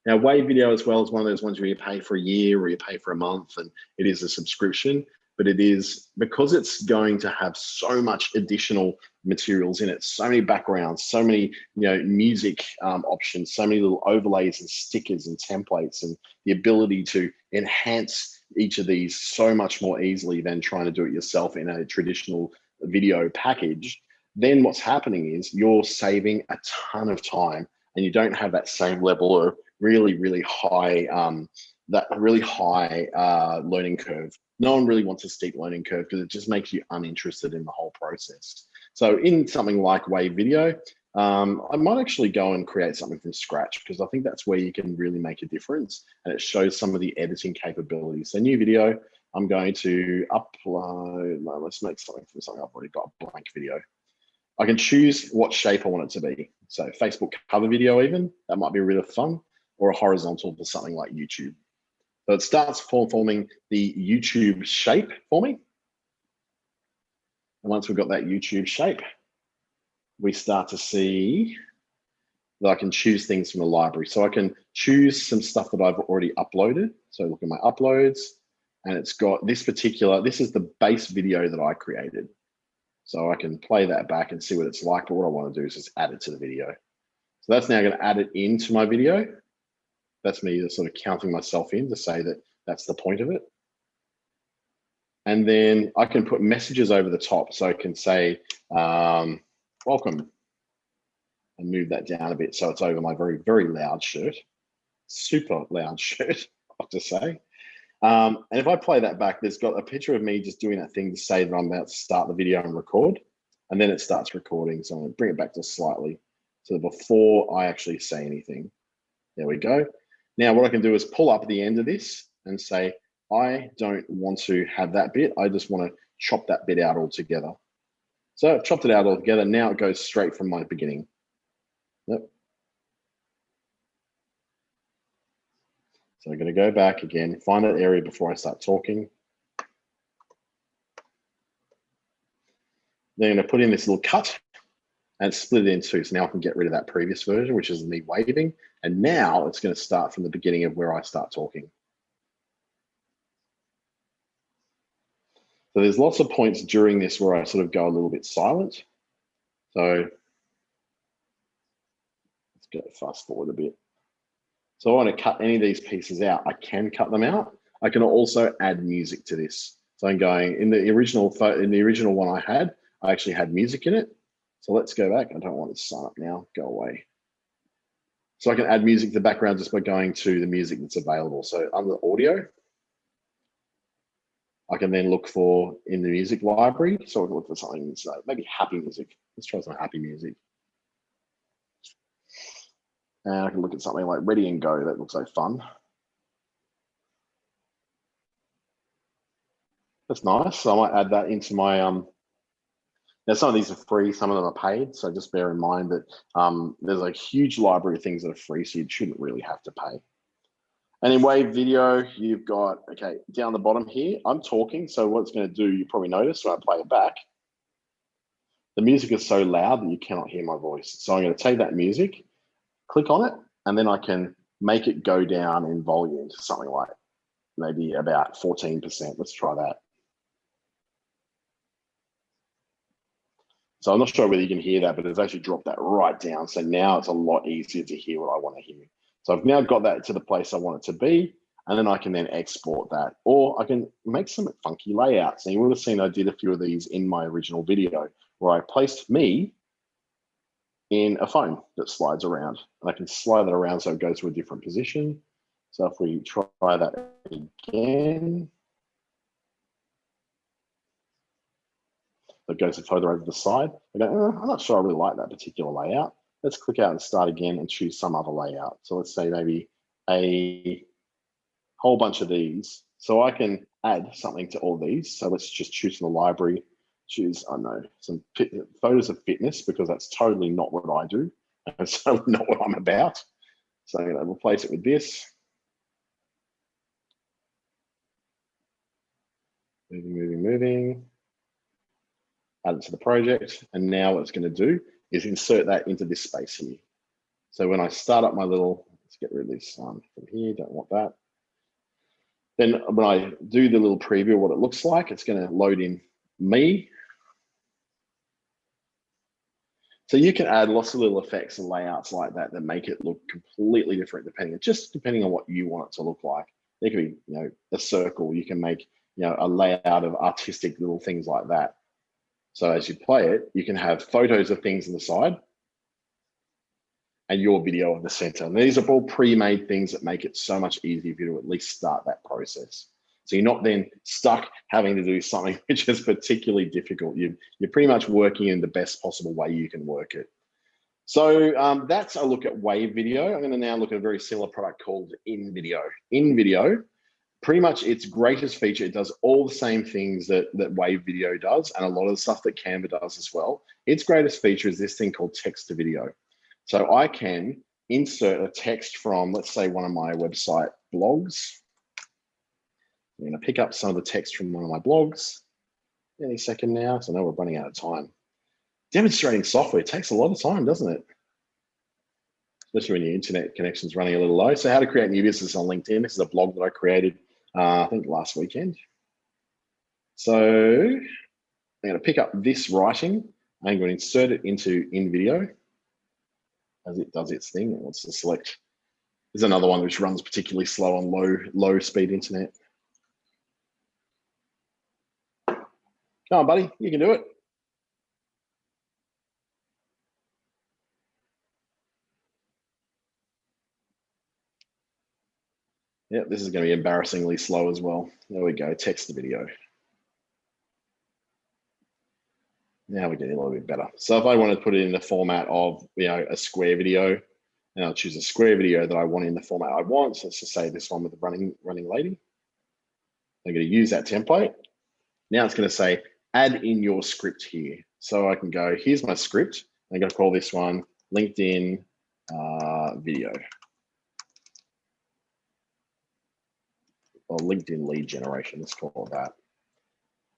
Now, Wave Video as well is one of those ones where you pay for a year or you pay for a month, and it is a subscription. But it is, because it's going to have so much additional materials in it, so many backgrounds, so many music options, so many little overlays and stickers and templates, and the ability to enhance each of these so much more easily than trying to do it yourself in a traditional video package. Then what's happening is you're saving a ton of time, and you don't have that same level of really, really high that really high learning curve. No one really wants a steep learning curve because it just makes you uninterested in the whole process. So in something like Wave Video, I might actually go and create something from scratch because I think that's where you can really make a difference, and it shows some of the editing capabilities. So new video, I'm going to upload, no, let's make something from something I've already got, a blank video. I can choose what shape I want it to be. So Facebook cover video even, that might be really fun, or a horizontal for something like YouTube. So it starts forming the YouTube shape for me. And once we've got that YouTube shape, we start to see that I can choose things from the library. So I can choose some stuff that I've already uploaded. So look at my uploads, and it's got this particular, this is the base video that I created. So I can play that back and see what it's like, but what I want to do is just add it to the video. So that's now going to add it into my video. That's me just sort of counting myself in to say that that's the point of it. And then I can put messages over the top. So I can say, welcome, and move that down a bit so it's over my very, very loud shirt. Super loud shirt, I have to say. And if I play that back, there's got a picture of me just doing that thing to say that I'm about to start the video and record, and then it starts recording. So I'm going to bring it back to slightly so before I actually say anything. There we go. Now what I can do is pull up the end of this and say, I don't want to have that bit. I just want to chop that bit out altogether. So I've chopped it out altogether. Now it goes straight from my beginning. Yep. So I'm going to go back again, find that area before I start talking. Then I'm going to put in this little cut and split it in two. So now I can get rid of that previous version, which is me waving. And now it's going to start from the beginning of where I start talking. So there's lots of points during this where I sort of go a little bit silent. So let's go fast forward a bit. So I want to cut any of these pieces out. I can cut them out. I can also add music to this. So I'm going in the original one I had, I actually had music in it. So let's go back. I don't want to sign up now. Go away. So I can add music to the background just by going to the music that's available. So under audio, I can then look for in the music library. So I can look for something that's maybe happy music. Let's try some happy music. And I can look at something like Ready and Go. That looks like fun. That's nice. So I might add that into my, now some of these are free, some of them are paid. So just bear in mind that there's a huge library of things that are free, so you shouldn't really have to pay. And in Wave Video, you've got, okay, down the bottom here, I'm talking. So what it's going to do, you probably notice when I play it back, the music is so loud that you cannot hear my voice. So I'm going to take that music, click on it, and then I can make it go down in volume to something like maybe about 14%. Let's try that. So I'm not sure whether you can hear that, but it's actually dropped that right down. So now it's a lot easier to hear what I want to hear. So I've now got that to the place I want it to be, and then I can then export that, or I can make some funky layouts. And you would have seen I did a few of these in my original video where I placed me in a phone that slides around, and I can slide that around so it goes to a different position. So if we try that again, it goes a photo over the side. I go, I'm not sure I really like that particular layout. Let's click out and start again and choose some other layout. So let's say maybe a whole bunch of these. So I can add something to all these. So let's just choose from the library, choose, I don't know, some photos of fitness, because that's totally not what I do. It's totally not what I'm about. So I'm going to replace it with this. Moving. Add it to the project. And now what it's going to do is insert that into this space here. So when I start up my little, let's get rid of this from here, don't want that. Then when I do the little preview of what it looks like, it's going to load in me. So you can add lots of little effects and layouts like that that make it look completely different depending on what you want it to look like. There could be, a circle. You can make, a layout of artistic little things like that. So as you play it, you can have photos of things on the side. and your video at the center. And these are all pre-made things that make it so much easier for you to at least start that process. So you're not then stuck having to do something which is particularly difficult. You're pretty much working in the best possible way you can work it. So that's a look at Wave Video. I'm going to now look at a very similar product called InVideo. InVideo, pretty much its greatest feature, it does all the same things that Wave Video does and a lot of the stuff that Canva does as well. Its greatest feature is this thing called text to video. So I can insert a text from, let's say, one of my website blogs. I'm going to pick up some of the text from one of my blogs any second now, so I know we're running out of time. Demonstrating software takes a lot of time, doesn't it? Especially when your internet connection's running a little low. So how to create new business on LinkedIn. This is a blog that I created, I think last weekend. So I'm going to pick up this writing. I'm going to insert it into InVideo as it does its thing. It wants to select. There's another one which runs particularly slow on low speed internet. Come on, buddy, you can do it. Yeah, this is going to be embarrassingly slow as well. There we go, text to video. Now we're getting a little bit better. So if I want to put it in the format of, a square video, and I'll choose a square video that I want in the format I want. So let's just say this one with the running lady. I'm going to use that template. Now it's going to say, add in your script here. So I can go, here's my script. I'm going to call this one LinkedIn video. Or LinkedIn lead generation, let's call it that.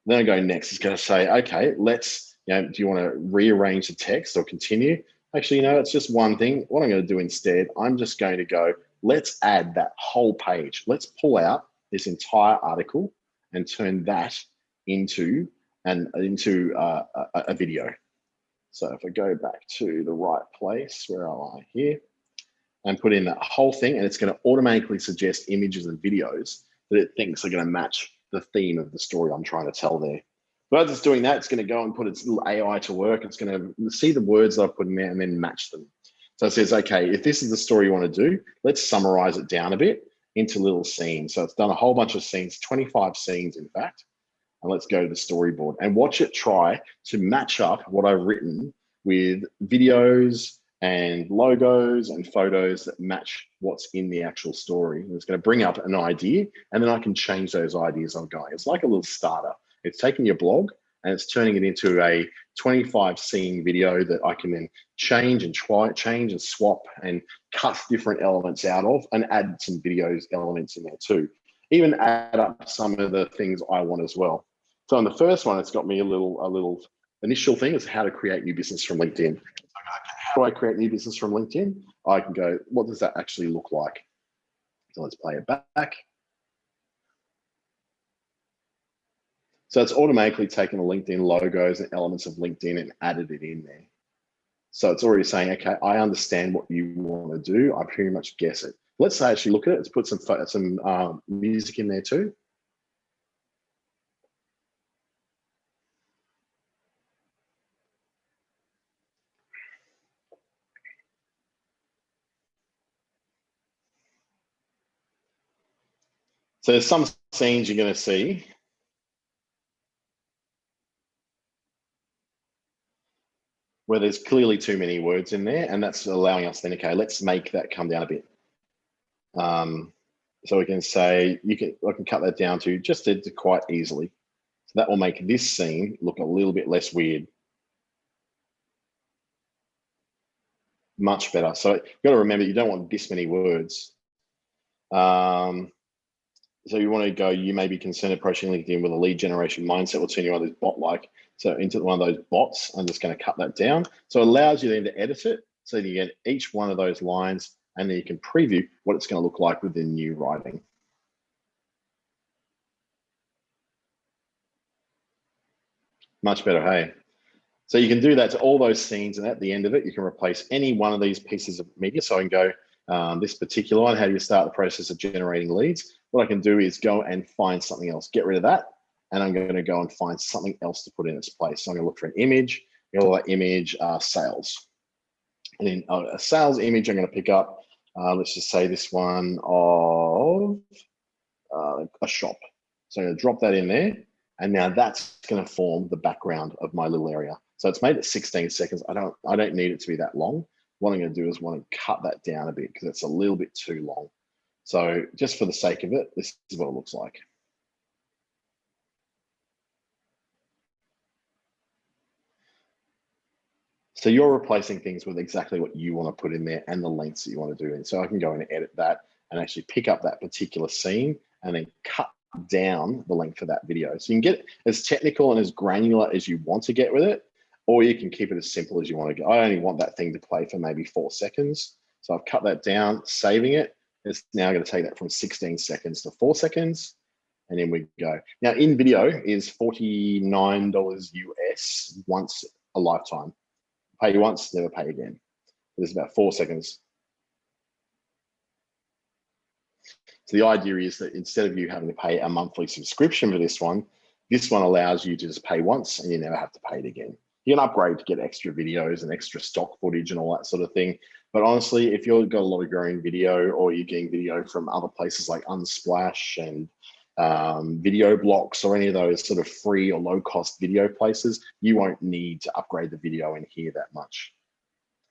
Then I go next, it's going to say, okay, let's, do you want to rearrange the text or continue? Actually, it's just one thing. What I'm going to do instead, I'm just going to go, let's add that whole page. Let's pull out this entire article and turn that into a video. So if I go back to the right place, where am I here? And put in that whole thing, and it's going to automatically suggest images and videos that it thinks are going to match the theme of the story I'm trying to tell there. But as it's doing that, it's going to go and put its little AI to work. It's going to see the words that I've put in there and then match them. So it says, okay, if this is the story you want to do, let's summarize it down a bit into little scenes. So it's done a whole bunch of scenes, 25 scenes, in fact. And let's go to the storyboard and watch it try to match up what I've written with videos and logos and photos that match what's in the actual story. And it's going to bring up an idea, and then I can change those ideas I'm going. It's like a little starter. It's taking your blog and it's turning it into a 25 scene video that I can then change and swap and cut different elements out of and add some videos elements in there too. Even add up some of the things I want as well. So on the first one, it's got me a little initial thing is how to create new business from LinkedIn. How do I create new business from LinkedIn? I can go, what does that actually look like? So let's play it back. So it's automatically taken the LinkedIn logos and elements of LinkedIn and added it in there. So it's already saying, okay, I understand what you want to do. I pretty much guess it. Let's actually look at it. Let's put some music in there too. So there's some scenes you're going to see where there's clearly too many words in there, and that's allowing us then, okay, let's make that come down a bit. So we can say, I can cut that down to quite easily. So that will make this scene look a little bit less weird. Much better. So you've got to remember, you don't want this many words. So you want to go, you may be concerned approaching LinkedIn with a lead generation mindset. We'll turn you on this bot-like. So into one of those bots, I'm just going to cut that down. So it allows you then to edit it. So you get each one of those lines, and then you can preview what it's going to look like with the new writing. Much better, hey? So you can do that to all those scenes, and at the end of it, you can replace any one of these pieces of media. So I can go, this particular one, how do you start the process of generating leads? What I can do is go and find something else, get rid of that, and I'm going to go and find something else to put in its place. So I'm going to look for an image, that image, sales. And then a sales image I'm going to pick up, let's just say this one of a shop. So I'm going to drop that in there. And now that's going to form the background of my little area. So it's made it 16 seconds. I don't need it to be that long. What I'm going to do is want to cut that down a bit because it's a little bit too long. So just for the sake of it, this is what it looks like. So you're replacing things with exactly what you want to put in there and the lengths that you want to do. And so I can go and edit that and actually pick up that particular scene and then cut down the length of that video. So you can get as technical and as granular as you want to get with it, or you can keep it as simple as you want to go. I only want that thing to play for maybe 4 seconds. So I've cut that down, saving it. It's now going to take that from 16 seconds to 4 seconds. And then we go. Now in video is $49 US once a lifetime. Pay once, never pay again. There's about 4 seconds. So the idea is that instead of you having to pay a monthly subscription for this one allows you to just pay once and you never have to pay it again. You can upgrade to get extra videos and extra stock footage and all that sort of thing. But honestly, if you've got a lot of your own video or you're getting video from other places like Unsplash and video blocks or any of those sort of free or low cost video places, you won't need to upgrade the video in here that much.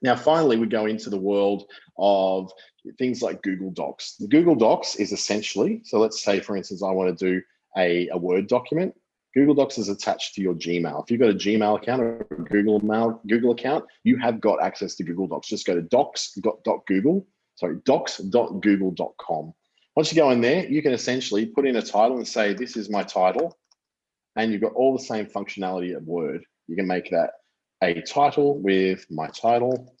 Now, finally, we go into the world of things like Google Docs. The Google Docs is essentially, so let's say, for instance, I want to do a Word document. Google Docs is attached to your Gmail. If you've got a Gmail account or a Google account, you have got access to Google Docs. Just go to docs.google.com. Once you go in there, you can essentially put in a title and say, this is my title. And you've got all the same functionality of Word. You can make that a title with my title.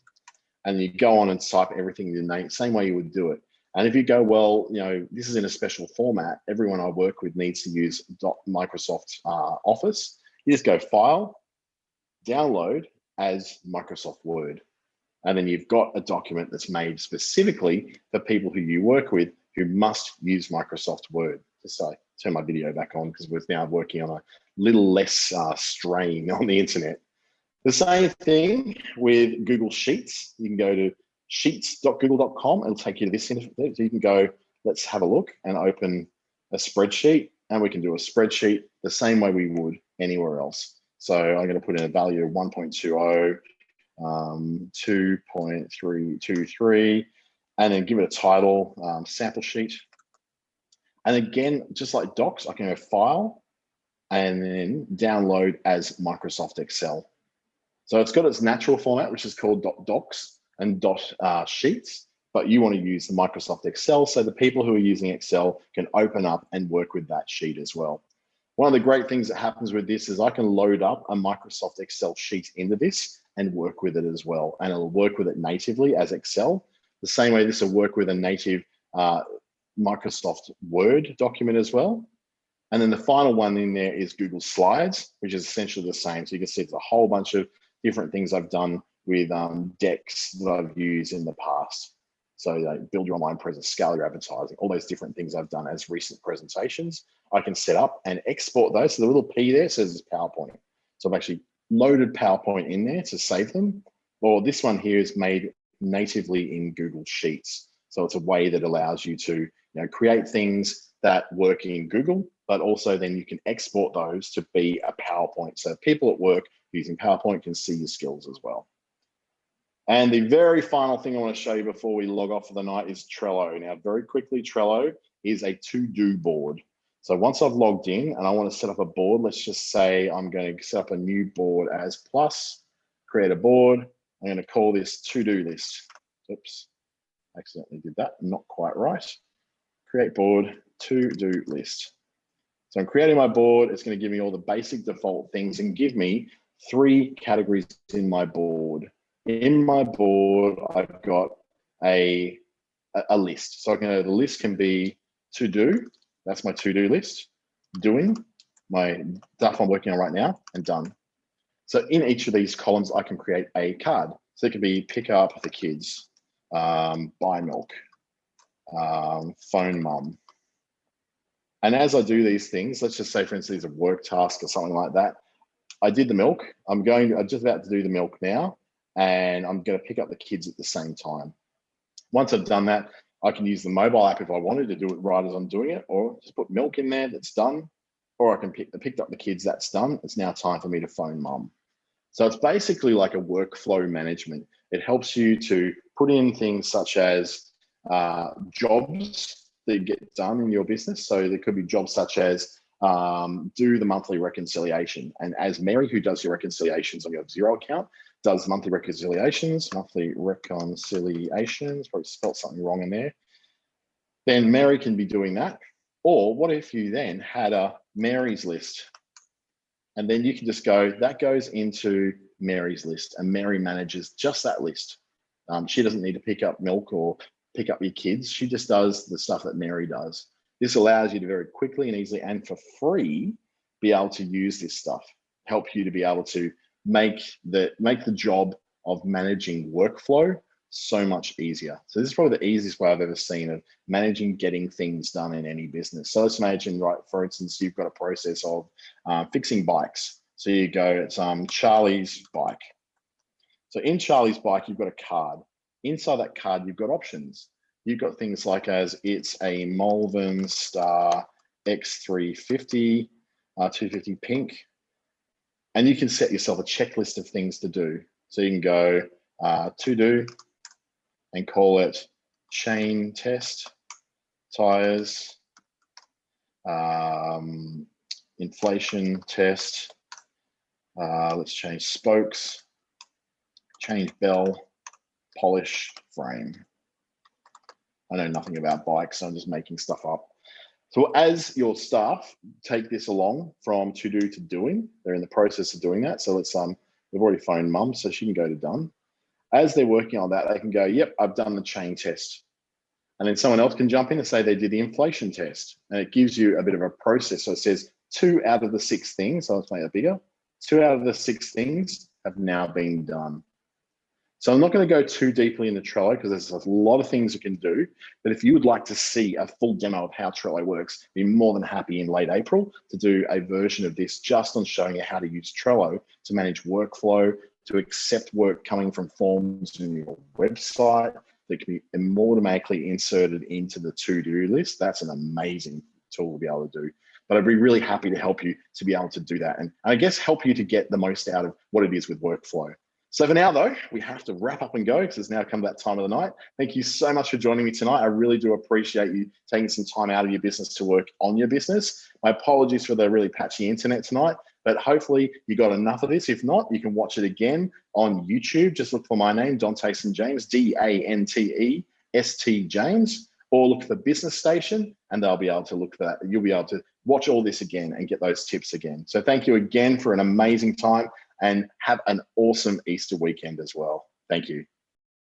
And you go on and type everything in your name, same way you would do it. And if you go, well, you know, this is in a special format, everyone I work with needs to use Microsoft Office. You just go File, Download as Microsoft Word. And then you've got a document that's made specifically for people who you work with who must use Microsoft Word. Just turn my video back on because we're now working on a little less strain on the internet. The same thing with Google Sheets. You can go to sheets.google.com and it'll take you to this interface. So you can go, let's have a look and open a spreadsheet, and we can do a spreadsheet the same way we would anywhere else. So I'm going to put in a value of 1.20, 2.323, and then give it a title, sample sheet. And again, just like Docs, I can go File and then Download as Microsoft Excel. So it's got its natural format, which is called .docs and .sheets, but you want to use the Microsoft Excel so the people who are using Excel can open up and work with that sheet as well. One of the great things that happens with this is I can load up a Microsoft Excel sheet into this and work with it as well. And it'll work with it natively as Excel. The same way this will work with a native Microsoft Word document as well. And then the final one in there is Google Slides, which is essentially the same. So you can see there's a whole bunch of different things I've done with decks that I've used in the past. So build your online presence, scale your advertising, all those different things I've done as recent presentations. I can set up and export those. So the little P there says PowerPoint. So I've actually loaded PowerPoint in there to save them. Or this one here is made natively in Google Sheets. So it's a way that allows you to create things that work in Google, but also then you can export those to be a PowerPoint. So people at work using PowerPoint can see your skills as well. And the very final thing I want to show you before we log off for the night is Trello. Now, very quickly, Trello is a to-do board. So once I've logged in and I want to set up a board, let's just say I'm going to set up a new board as plus, create a board. I'm going to call this to-do list. Oops, accidentally did that, not quite right. Create board, to-do list. So I'm creating my board. It's going to give me all the basic default things and give me 3 categories in my board. In my board, I've got a list. So the list can be to do. That's my to-do list. Doing, my stuff I'm working on right now, and done. So in each of these columns, I can create a card. So it could be pick up the kids, buy milk, phone mum. And as I do these things, let's just say, for instance, a work task or something like that. I did the milk. I'm just about to do the milk now. and I'm going to pick up the kids at the same time. Once I've done that, I can use the mobile app if I wanted to do it right as I'm doing it, or just put milk in there, that's done. Or I can pick up the kids, that's done. It's now time for me to phone mum. So it's basically like a workflow management. It helps you to put in things such as jobs that get done in your business. So there could be jobs such as do the monthly reconciliation. And as Mary, who does your reconciliations on your Xero account, does monthly reconciliations, probably spelled something wrong in there. Then Mary can be doing that. Or what if you then had a Mary's list? And then you can just go, that goes into Mary's list, and Mary manages just that list. She doesn't need to pick up milk or pick up your kids. She just does the stuff that Mary does. This allows you to very quickly and easily and for free be able to use this stuff, help you to be able to make the job of managing workflow so much easier. So this is probably the easiest way I've ever seen of managing getting things done in any business. So let's imagine, right, for instance, you've got a process of fixing bikes. So you go, it's Charlie's bike. So in Charlie's bike, you've got a card. Inside that card, you've got options. You've got things like as it's a Malvern Star X350, 250 pink. And you can set yourself a checklist of things to do. So you can go to do and call it chain test, tires, inflation test. Let's change spokes, change bell, polish frame. I know nothing about bikes, so I'm just making stuff up. So as your staff take this along from to do to doing, they're in the process of doing that. So let's we've already phoned mum, so she can go to done. As they're working on that, they can go, yep, I've done the chain test. And then someone else can jump in and say they did the inflation test. And it gives you a bit of a process. So it says 2 out of the 6 things, so let's make it bigger. 2 out of the 6 things have now been done. So I'm not going to go too deeply into Trello because there's a lot of things you can do. But if you would like to see a full demo of how Trello works, be more than happy in late April to do a version of this just on showing you how to use Trello to manage workflow, to accept work coming from forms in your website that can be automatically inserted into the to-do list. That's an amazing tool to be able to do. But I'd be really happy to help you to be able to do that. And I guess help you to get the most out of what it is with workflow. So for now, though, we have to wrap up and go because it's now come that time of the night. Thank you so much for joining me tonight. I really do appreciate you taking some time out of your business to work on your business. My apologies for the really patchy internet tonight, but hopefully you got enough of this. If not, you can watch it again on YouTube. Just look for my name, Dante St. James, Dantest James, or look for Business Station, and they'll be able to look for that. You'll be able to watch all this again and get those tips again. So thank you again for an amazing time. And have an awesome Easter weekend as well. Thank you.